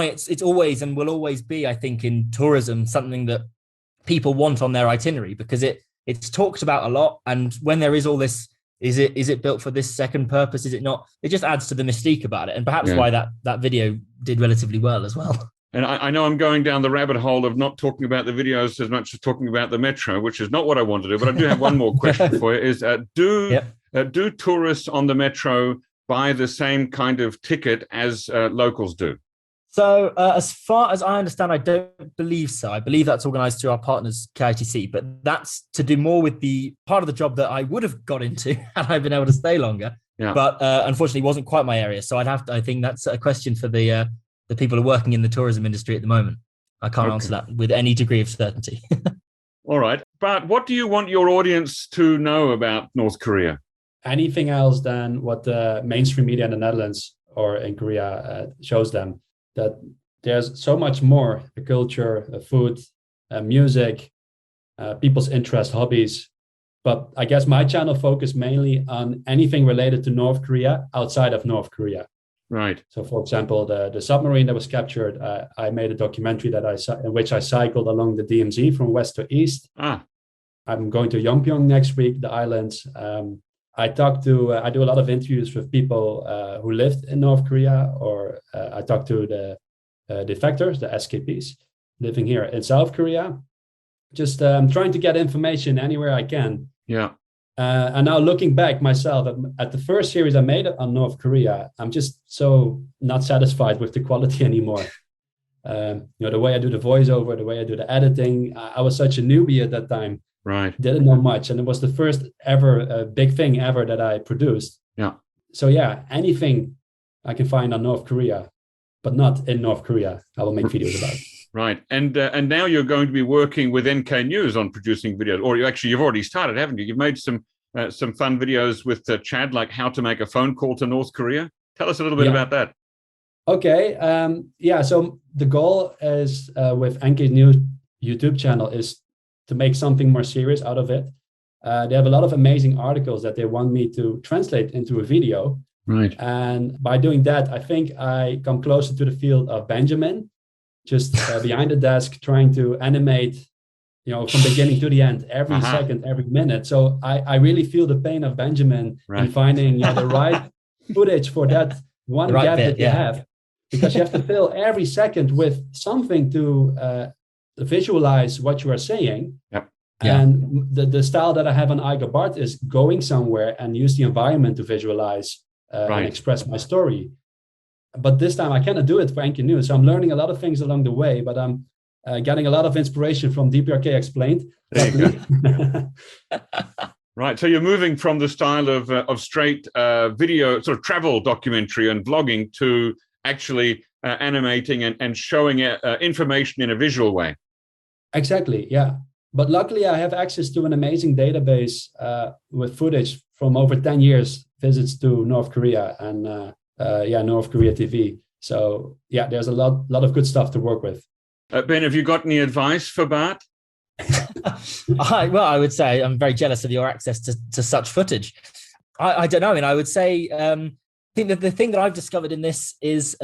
it's always and will always be, I think, in tourism, something that people want on their itinerary, because it's talked about a lot. And when there is all this, is it built for this second purpose? Is it not? It just adds to the mystique about it. And perhaps why that video did relatively well as well. And I know I'm going down the rabbit hole of not talking about the videos as much as talking about the metro, which is not what I want to do. But I do have one more question for you: is do tourists on the metro buy the same kind of ticket as locals do? So as far as I understand, I don't believe so. I believe that's organised through our partners, KITC, but that's to do more with the part of the job that I would have got into had I been able to stay longer. Yeah. But unfortunately, wasn't quite my area. So I think that's a question for the people who are working in the tourism industry at the moment. I can't answer that with any degree of certainty. All right. But what do you want your audience to know about North Korea? Anything else than what the mainstream media in the Netherlands or in Korea shows them, that there's so much more: the culture, food, music, people's interests, hobbies. But I guess my channel focused mainly on anything related to North Korea outside of North Korea. Right. So, for example, the submarine that was captured, I made a documentary in which I cycled along the DMZ from west to east. I'm going to Yongpyong next week, the islands. I do a lot of interviews with people who lived in North Korea, or I talk to the defectors, the escapees living here in South Korea. Just trying to get information anywhere I can. Yeah. And now looking back myself at the first series I made on North Korea, I'm just so not satisfied with the quality anymore. The way I do the voiceover, the way I do the editing, I was such a newbie at that time. Right. Didn't know much. And it was the first ever big thing ever that I produced. Yeah. So anything I can find on North Korea, but not in North Korea, I will make videos about. Right. And now you're going to be working with NK News on producing videos, or you've already started, haven't you? You've made some fun videos with Chad, like how to make a phone call to North Korea. Tell us a little bit about that. Okay. So the goal is with NK News YouTube channel is to make something more serious out of it. They have a lot of amazing articles that they want me to translate into a video. Right. And by doing that, I think I come closer to the field of Benjamin, just behind the desk, trying to animate, from beginning to the end, every second, every minute. So I really feel the pain of Benjamin in finding the right footage for that one gap that you have, because you have to fill every second with something to visualize what you are saying. Yep. And the style that I have on Barts is going somewhere and use the environment to visualize and express my story. But this time I cannot do it for NK News. So I'm learning a lot of things along the way, but I'm getting a lot of inspiration from DPRK Explained. There you go. Right. So you're moving from the style of straight video, sort of travel documentary and vlogging, to actually animating and showing information in a visual way. Exactly. Yeah. But luckily I have access to an amazing database with footage from over 10 years visits to North Korea and North Korea TV. So there's a lot of good stuff to work with. Ben, have you got any advice for Bart? I would say I'm very jealous of your access to such footage. I don't know. I mean, I would say I think that the thing that I've discovered in this is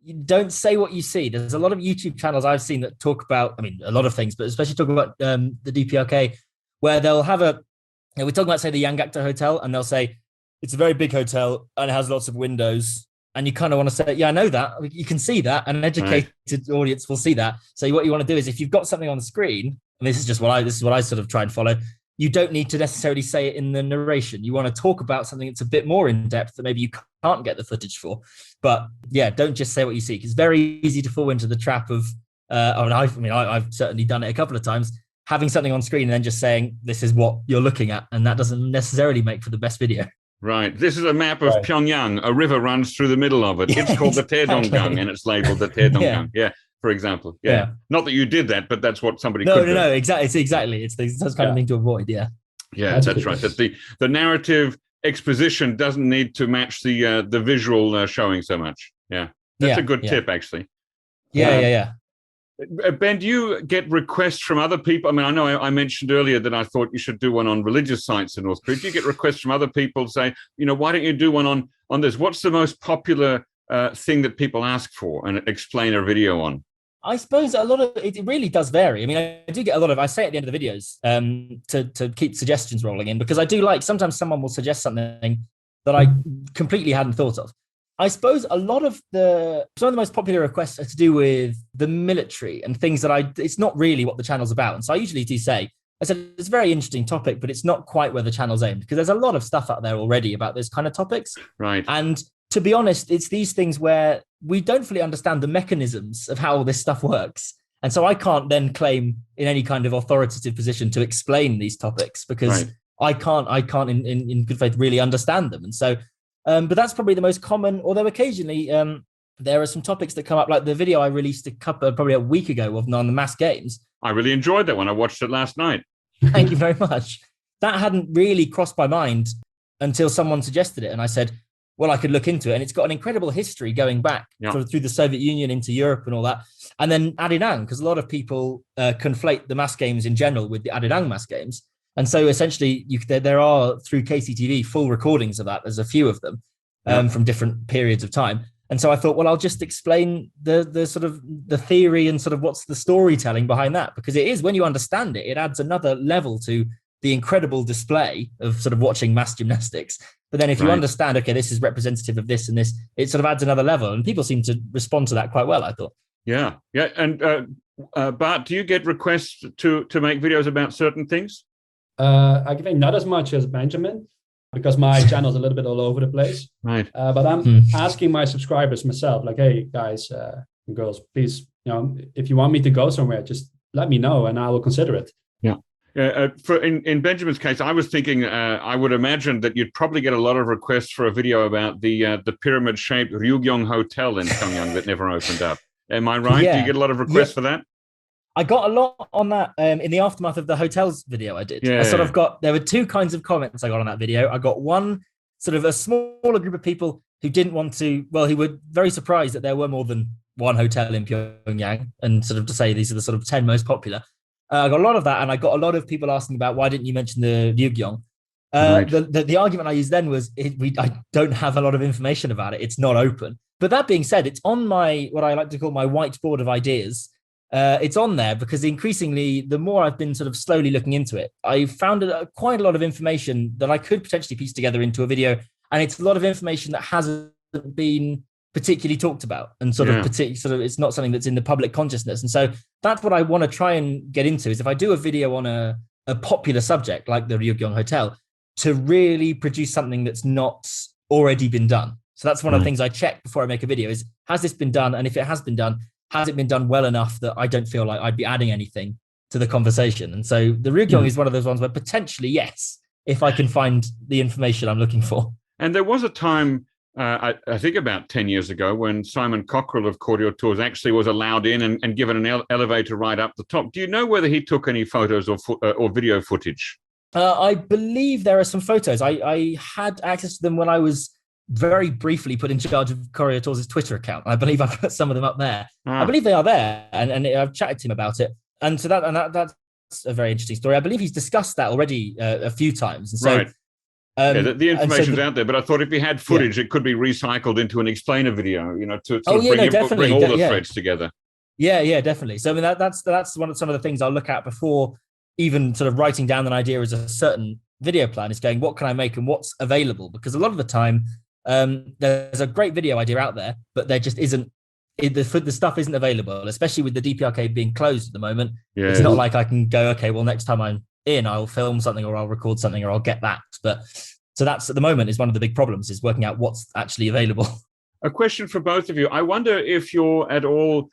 you don't say what you see. There's a lot of YouTube channels I've seen that talk about, a lot of things, but especially talk about the DPRK, where they'll have we're talking about, say, the Ryogyong Hotel, and they'll say, it's a very big hotel and it has lots of windows. And you kind of want to say, I know that. You can see that. And an educated audience will see that. So what you want to do is, if you've got something on the screen, and this is what I sort of try and follow, you don't need to necessarily say it in the narration. You want to talk about something that's a bit more in depth that maybe you can't get the footage for. But don't just say what you see. It's very easy to fall into the trap of, I've certainly done it a couple of times, having something on screen and then just saying, this is what you're looking at. And that doesn't necessarily make for the best video. Right. This is a map of Pyongyang. A river runs through the middle of it. It's called the Taedonggang, and it's labeled the Taedonggang. For example. Not that you did that, but that's what somebody could do. No, exactly. It's that kind of thing to avoid, that's right. That the narrative exposition doesn't need to match the visual showing so much. That's a good tip, actually. Yeah. Ben, do you get requests from other people? I mean, I know I mentioned earlier that I thought you should do one on religious sites in North Korea. Do you get requests from other people say, why don't you do one on this? What's the most popular thing that people ask for and explain a video on? I suppose a lot of it really does vary. I mean, I do get a lot of, I say at the end of the videos to keep suggestions rolling in, because I do like, sometimes someone will suggest something that I completely hadn't thought of. I suppose some of the most popular requests are to do with the military and things that it's not really what the channel's about. And so I usually do say, I said, it's a very interesting topic, but it's not quite where the channel's aimed, because there's a lot of stuff out there already about those kind of topics. Right. And to be honest, it's these things where we don't fully understand the mechanisms of how all this stuff works. And so I can't then claim in any kind of authoritative position to explain these topics, because I can't in good faith really understand them. And so, but that's probably the most common, although occasionally there are some topics that come up, like the video I released probably a week ago on the mass games. I really enjoyed that one. I watched it last night. Thank you very much. That hadn't really crossed my mind until someone suggested it. And I said, well, I could look into it. And it's got an incredible history going back sort of through the Soviet Union into Europe and all that. And then Arirang, because a lot of people conflate the mass games in general with the Arirang mass games. And so essentially there are, through KCTV, full recordings of that. There's a few of them from different periods of time. And so I thought, well, I'll just explain the sort of the theory and sort of what's the storytelling behind that, because it is, when you understand it, it adds another level to the incredible display of sort of watching mass gymnastics. But then if you understand, okay, this is representative of this and this, it sort of adds another level. And people seem to respond to that quite well, I thought. Yeah. Yeah. And Bart, do you get requests to make videos about certain things? I think not as much as Benjamin, because my channel is a little bit all over the place. Right. But I'm asking my subscribers myself, like, hey, guys and girls, please, if you want me to go somewhere, just let me know and I will consider it. Yeah. In Benjamin's case, I was thinking, I would imagine that you'd probably get a lot of requests for a video about the pyramid-shaped Ryogyong Hotel in Pyongyang that never opened up. Am I right? Yeah. Do you get a lot of requests for that? I got a lot on that in the aftermath of the hotels video I did. Yeah. There were two kinds of comments I got on that video. I got one, sort of a smaller group of people who didn't want to, who were very surprised that there were more than one hotel in Pyongyang, and sort of to say these are the sort of 10 most popular. I got a lot of that, and I got a lot of people asking about, why didn't you mention the Ryogyong? The argument I used then was, I don't have a lot of information about it. It's not open. But that being said, it's on what I like to call my whiteboard of ideas. It's on there because increasingly, the more I've been sort of slowly looking into it, I found quite a lot of information that I could potentially piece together into a video. And it's a lot of information that hasn't been particularly talked about, and it's not something that's in the public consciousness. And so that's what I want to try and get into, is if I do a video on a popular subject like the Ryogyong Hotel, to really produce something that's not already been done. So that's one of the things I check before I make a video is, has this been done? And if it has been done, has it been done well enough that I don't feel like I'd be adding anything to the conversation? And so the Ryogyong is one of those ones where potentially, yes, if I can find the information I'm looking for. And there was a time, I think about 10 years ago, when Simon Cockrell of Koryo Tours actually was allowed in and given an elevator ride up the top. Do you know whether he took any photos or video footage? I believe there are some photos. I had access to them when I was very briefly put in charge of Koryo Tours' Twitter account. I believe I put some of them up there. I believe they are there, and I've chatted to him about it. And so that's a very interesting story. I believe he's discussed that already a few times. And so, the information's out there, but I thought if he had footage, it could be recycled into an explainer video, to bring all the threads together. Yeah, definitely. So I mean, that's some of the things I'll look at before even sort of writing down an idea as a certain video plan, is going, what can I make and what's available? Because a lot of the time, there's a great video idea out there, but there just isn't, the stuff isn't available, especially with the DPRK being closed at the moment. Yeah. It's not like I can go, okay, well, next time I'm in, I'll film something or I'll record something or I'll get that. But so that's, at the moment, is one of the big problems, is working out what's actually available. A question for both of you. I wonder if you're at all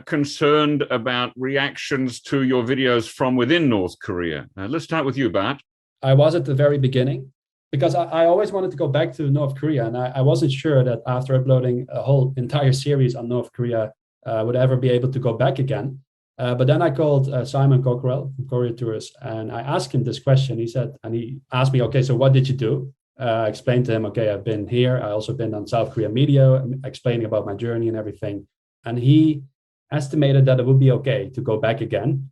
concerned about reactions to your videos from within North Korea. Let's start with you, Bart. I was at the very beginning, because I always wanted to go back to North Korea, and I wasn't sure that after uploading a whole entire series on North Korea, would ever be able to go back again. But then I called Simon Cockrell from Koryo Tours, and I asked him this question. He asked me, okay, so what did you do? I explained to him, okay, I've been here. I also been on South Korea media, explaining about my journey and everything. And he estimated that it would be okay to go back again.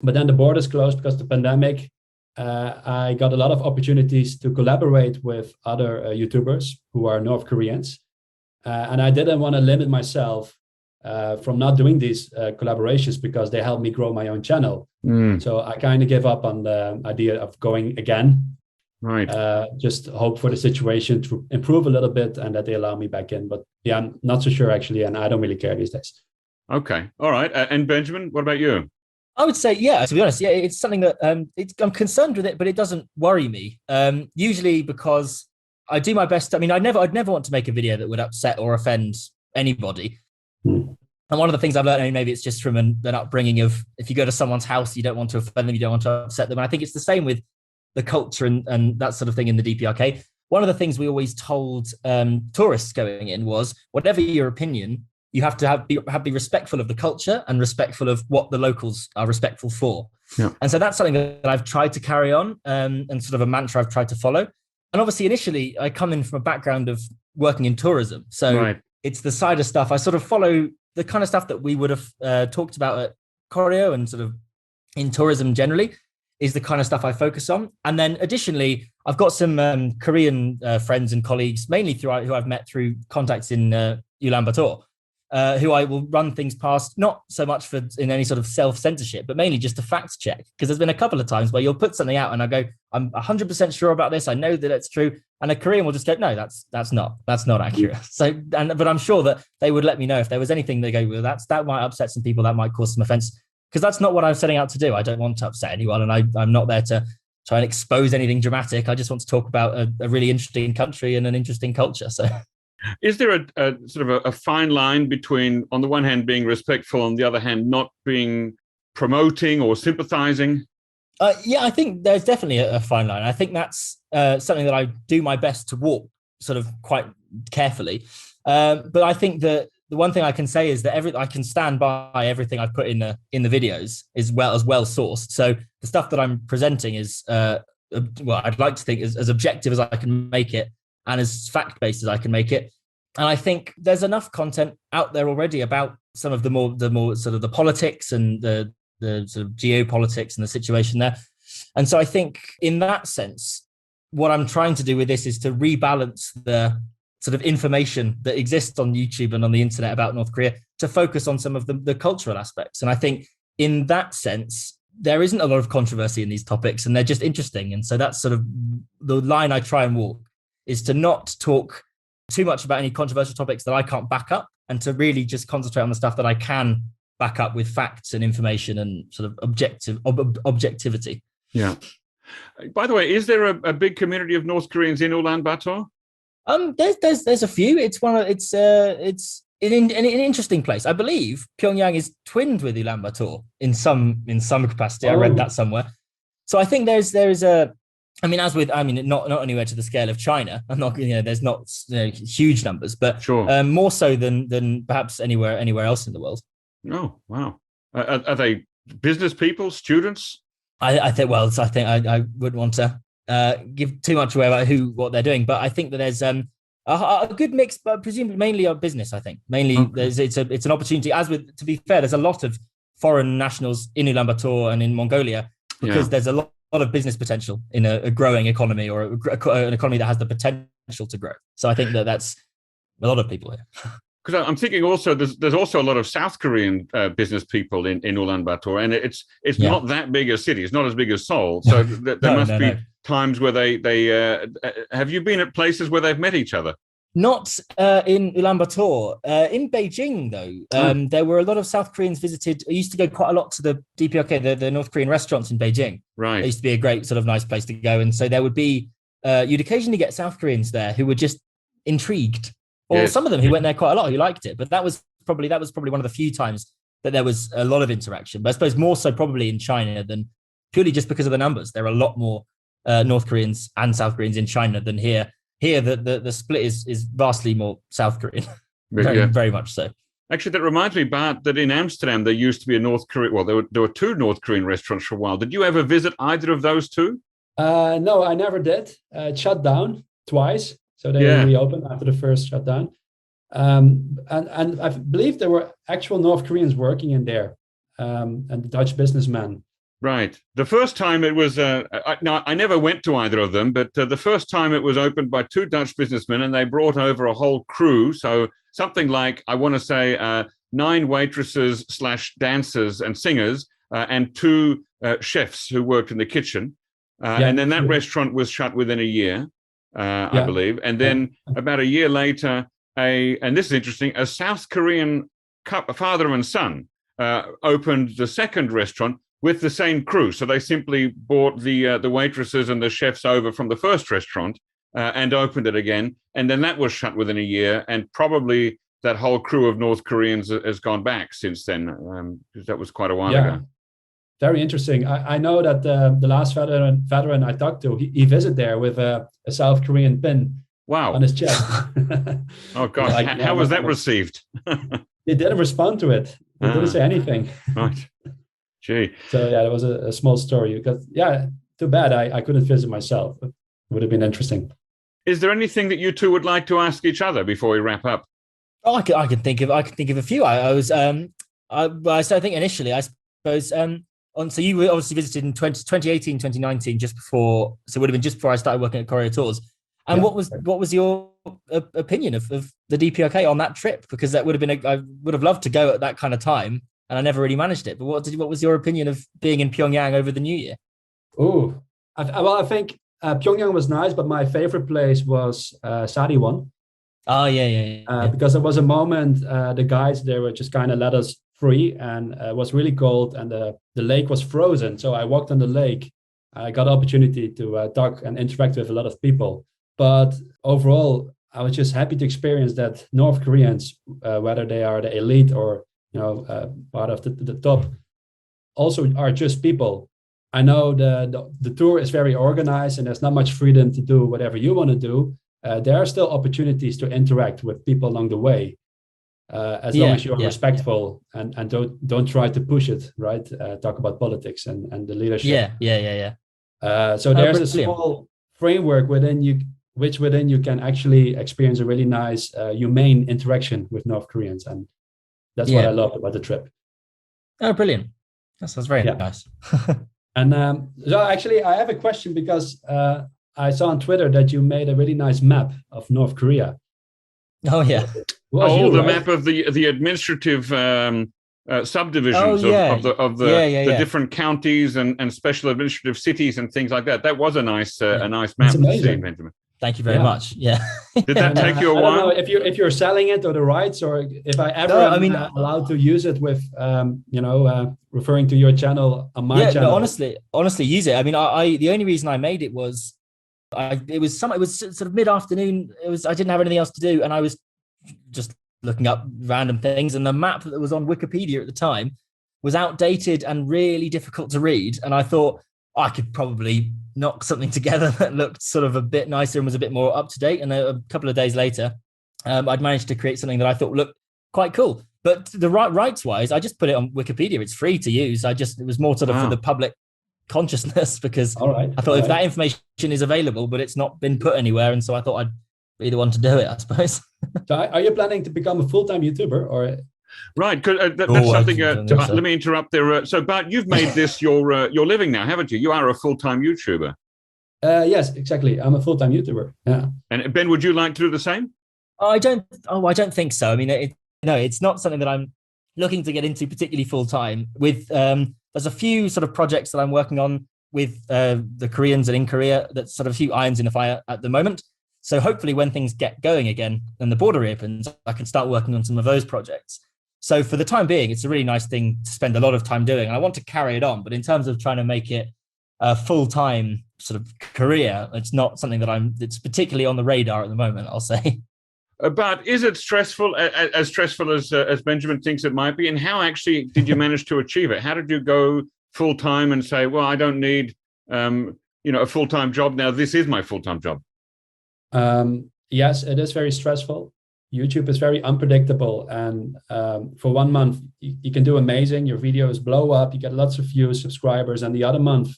But then the borders closed because of the pandemic. I got a lot of opportunities to collaborate with other YouTubers who are North Koreans. And I didn't want to limit myself from not doing these collaborations because they helped me grow my own channel. So I kind of gave up on the idea of going again. Right. Just hope for the situation to improve a little bit and that they allow me back in. But yeah, I'm not so sure actually, and I don't really care these days. Okay. All right. And Benjamin, what about you? I would say, yeah, to be honest, yeah, it's something that I'm concerned with it, but it doesn't worry me. Usually because I do my best. I mean, I'd never want to make a video that would upset or offend anybody. And one of the things I've learned, I mean, maybe it's just from an upbringing of, if you go to someone's house, you don't want to offend them, you don't want to upset them. And I think it's the same with the culture and that sort of thing in the DPRK. One of the things we always told tourists going in was, whatever your opinion, you have to be respectful of the culture and respectful of what the locals are respectful for. Yeah. And so that's something that I've tried to carry on and sort of a mantra I've tried to follow. And obviously, initially, I come in from a background of working in tourism. So It's the side of stuff. I sort of follow the kind of stuff that we would have talked about at Koryo and sort of in tourism generally is the kind of stuff I focus on. And then additionally, I've got some Korean friends and colleagues, mainly who I've met through contacts in Ulaanbaatar, who I will run things past, not so much in any sort of self-censorship, but mainly just to fact check. Because there's been a couple of times where you'll put something out and I go, I'm 100% sure about this. I know that it's true. And a Korean will just go, no, that's not accurate. But I'm sure that they would let me know if there was anything they go, well, that might upset some people, that might cause some offense. Because that's not what I'm setting out to do. I don't want to upset anyone. And I'm not there to try and expose anything dramatic. I just want to talk about a really interesting country and an interesting culture. So, is there a sort of a fine line between, on the one hand, being respectful, on the other hand, not being promoting or sympathizing? Yeah, I think there's definitely a fine line. I think that's something that I do my best to walk sort of quite carefully. But I think that the one thing I can say is that I can stand by everything I've put in the videos as well sourced. So the stuff that I'm presenting is, I'd like to think as objective as I can make it and as fact-based as I can make it. And I think there's enough content out there already about some of the more sort of the politics and the sort of geopolitics and the situation there. And so I think in that sense, what I'm trying to do with this is to rebalance the sort of information that exists on YouTube and on the internet about North Korea to focus on some of the cultural aspects. And I think in that sense, there isn't a lot of controversy in these topics and they're just interesting. And so that's sort of the line I try and walk, is to not talk too much about any controversial topics that I can't back up and to really just concentrate on the stuff that I can back up with facts and information and sort of objectivity. Yeah. By the way, is there a big community of North Koreans in Ulaanbaatar? There's a few. It's an interesting place. I believe Pyongyang is twinned with Ulaanbaatar in some capacity. I read that somewhere. So I think there is a. Not anywhere to the scale of China. I'm not. There's not huge numbers, but sure. More so than perhaps anywhere else in the world. Oh wow! Are they business people, students? I think I wouldn't want to give too much away about what they're doing, but I think that there's a good mix, but presumably mainly of business. I think mainly it's an opportunity. To be fair, there's a lot of foreign nationals in Ulaanbaatar and in Mongolia because there's a lot of business potential in a growing economy or an economy that has the potential to grow. So I think that's a lot of people here. Because I'm thinking also there's also a lot of South Korean business people in Ulaanbaatar, and it's not that big a city. It's not as big as Seoul, so there must be times where they have you been at places where they've met each other? Not in Ulaanbaatar. In Beijing, though, there were a lot of South Koreans visited. I used to go quite a lot to the DPRK, the North Korean restaurants in Beijing. Right. It used to be a great sort of nice place to go. And so there would be, you'd occasionally get South Koreans there who were just intrigued. Or some of them who went there quite a lot, who liked it. But that was probably one of the few times that there was a lot of interaction. But I suppose more so probably in China than purely just because of the numbers. There are a lot more North Koreans and South Koreans in China than here. Here, the split is vastly more South Korean, very much so. Actually, that reminds me, Bart, that in Amsterdam, there used to be a North Korean, well, there were two North Korean restaurants for a while. Did you ever visit either of those two? No, I never did. It shut down twice. So they reopened after the first shutdown. And I believe there were actual North Koreans working in there, and the Dutch businessmen. Right. The first time it was, I never went to either of them, but the first time it was opened by two Dutch businessmen, and they brought over a whole crew. So something like, I want to say, 9 waitresses / dancers and singers, and 2 chefs who worked in the kitchen. And then that restaurant was shut within a year, I believe. And then about a year later, and this is interesting, a South Korean father and son opened the second restaurant with the same crew. So they simply brought the waitresses and the chefs over from the first restaurant and opened it again. And then that was shut within a year. And probably that whole crew of North Koreans has gone back since then, because that was quite a while ago. Very interesting. I know that the last veteran I talked to, he visited there with a South Korean pin on his chest. Oh, gosh. Like, how was that received? They didn't respond to it. They didn't say anything. Right. Gee. So, that was a small story. Because, too bad I couldn't visit myself. It would have been interesting. Is there anything that you two would like to ask each other before we wrap up? Oh, I can think of a few. I think initially, I suppose, so you were obviously visited in 2018, 2019, just before, so it would have been just before I started working at Koryo Tours. And what was your opinion of the DPRK on that trip? Because that would have been, I would have loved to go at that kind of time, and I never really managed it. But what was your opinion of being in Pyongyang over the New Year? Oh, I think Pyongyang was nice, but my favorite place was Sariwon. Oh, yeah. Because there was a moment, the guys, they were just kind of let us free, and it was really cold, and the lake was frozen. So I walked on the lake. I got the opportunity to talk and interact with a lot of people. But overall, I was just happy to experience that North Koreans, whether they are the elite or part of the top, also are just people. I know the tour is very organized, and there's not much freedom to do whatever you want to do. There are still opportunities to interact with people along the way, as long as you're respectful and don't try to push it, right? Talk about politics and the leadership. So there's a small framework within you can actually experience a really nice, humane interaction with North Koreans, and that's what I loved about the trip. Oh, brilliant! That sounds very nice. And so actually, I have a question, because I saw on Twitter that you made a really nice map of North Korea. Oh, yeah. The map of the administrative subdivisions of the different counties and special administrative cities and things like that. That was a nice map to see, Benjamin. Thank you very much. Yeah. Did that take you a while? I don't know if you're selling it or the rights, or if I ever am allowed to use it with referring to your channel on my channel. No, honestly, use it. I mean, I the only reason I made it was it was sort of mid-afternoon. I didn't have anything else to do, and I was just looking up random things, and the map that was on Wikipedia at the time was outdated and really difficult to read. And I thought I could probably knock something together that looked sort of a bit nicer and was a bit more up to date. And a couple of days later, I'd managed to create something that I thought looked quite cool. But the rights-wise, I just put it on Wikipedia. It's free to use. It was more sort of for the public consciousness, because I thought if that information is available, but it's not been put anywhere, and so I thought I'd be the one to do it, I suppose. So are you planning to become a full-time YouTuber, or? Right, that's something. Let me interrupt there. So, Bart, you've made this your living now, haven't you? You are a full-time YouTuber. Yes, exactly. I'm a full-time YouTuber. Yeah. And Ben, would you like to do the same? I don't think so. I mean, it's not something that I'm looking to get into particularly full-time. With there's a few sort of projects that I'm working on with the Koreans and in Korea. That's sort of a few irons in the fire at the moment. So hopefully, when things get going again and the border reopens, I can start working on some of those projects. So for the time being, it's a really nice thing to spend a lot of time doing. And I want to carry it on. But in terms of trying to make it a full-time sort of career, it's not something it's particularly on the radar at the moment, I'll say. But is it stressful, as stressful as Benjamin thinks it might be? And how actually did you manage to achieve it? How did you go full-time and say, well, I don't need a full-time job now. This is my full-time job. Yes, it is very stressful. YouTube is very unpredictable, and for 1 month you can do amazing. Your videos blow up, you get lots of views, subscribers, and the other month,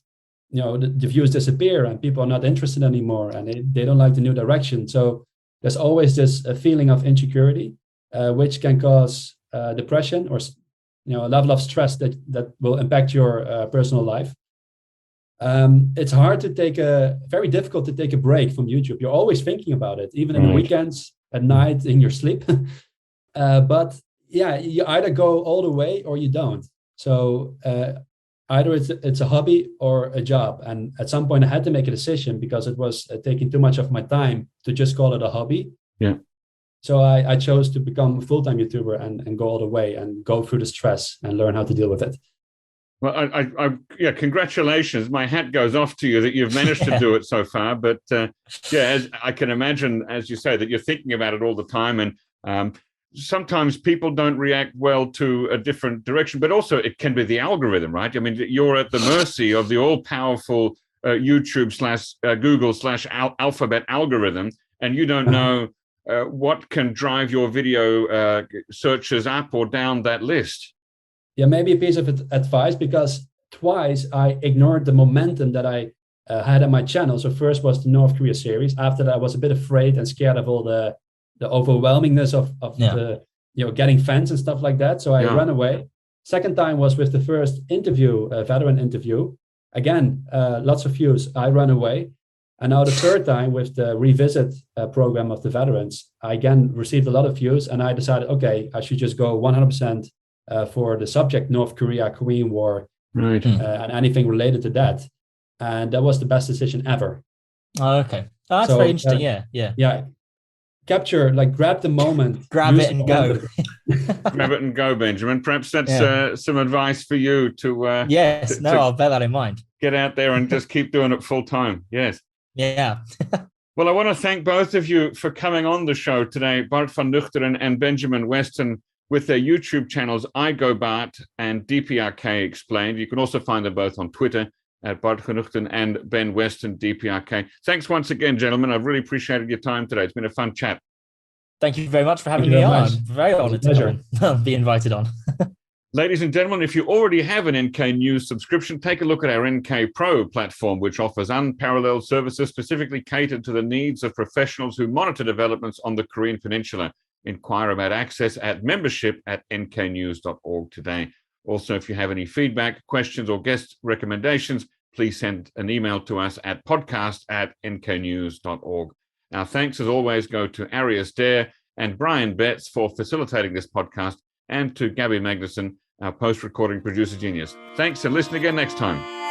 the views disappear and people are not interested anymore, and they don't like the new direction. So there's always this feeling of insecurity. which can cause depression or a level of stress that will impact your personal life. It's very difficult to take a break from YouTube. You're always thinking about it, even in the weekends, at night, in your sleep. But yeah, you either go all the way or you don't. So either it's a hobby or a job. And at some point I had to make a decision because it was taking too much of my time to just call it a hobby. Yeah. So I chose to become a full-time YouTuber and go all the way and go through the stress and learn how to deal with it. Well, yeah, congratulations. My hat goes off to you that you've managed to do it so far. But as I can imagine, as you say, that you're thinking about it all the time. And sometimes people don't react well to a different direction, but also it can be the algorithm, right? I mean, you're at the mercy of the all-powerful YouTube / Google / Alphabet algorithm, and you don't know what can drive your video searches up or down that list. Yeah, maybe a piece of advice, because twice I ignored the momentum that I had on my channel. So first was the North Korea series. After that, I was a bit afraid and scared of all the overwhelmingness of the getting fans and stuff like that. So I ran away. Second time was with the first interview, veteran interview. Again, lots of views. I ran away. And now the third time with the revisit program of the veterans, I again received a lot of views, and I decided, okay, I should just go 100% for the subject, North Korea, Korean War, right, and anything related to that. And that was the best decision ever. Oh, okay. Oh, that's very interesting. Yeah. Capture, grab the moment. Grab it and go. Grab it and go, Benjamin. Perhaps that's some advice for you to... yes, I'll bear that in mind. Get out there and just keep doing it full time. Yes. Yeah. Well, I want to thank both of you for coming on the show today, Bart van Genugten and Benjamin Weston, with their YouTube channels, I Go Bart and DPRK Explained. You can also find them both on Twitter at Bart van Genugten and Ben Weston, DPRK. Thanks once again, gentlemen. I've really appreciated your time today. It's been a fun chat. Thank you very much for having me on. I'm very honored to be invited on. Ladies and gentlemen, if you already have an NK News subscription, take a look at our NK Pro platform, which offers unparalleled services specifically catered to the needs of professionals who monitor developments on the Korean Peninsula. Inquire about access at membership@nknews.org today. Also, if you have any feedback, questions, or guest recommendations, please send an email to us at podcast@nknews.org. Our thanks, as always, go to Arius Dare and Brian Betts for facilitating this podcast, and to Gabby Magnuson, our post-recording producer genius. Thanks, and listen again next time.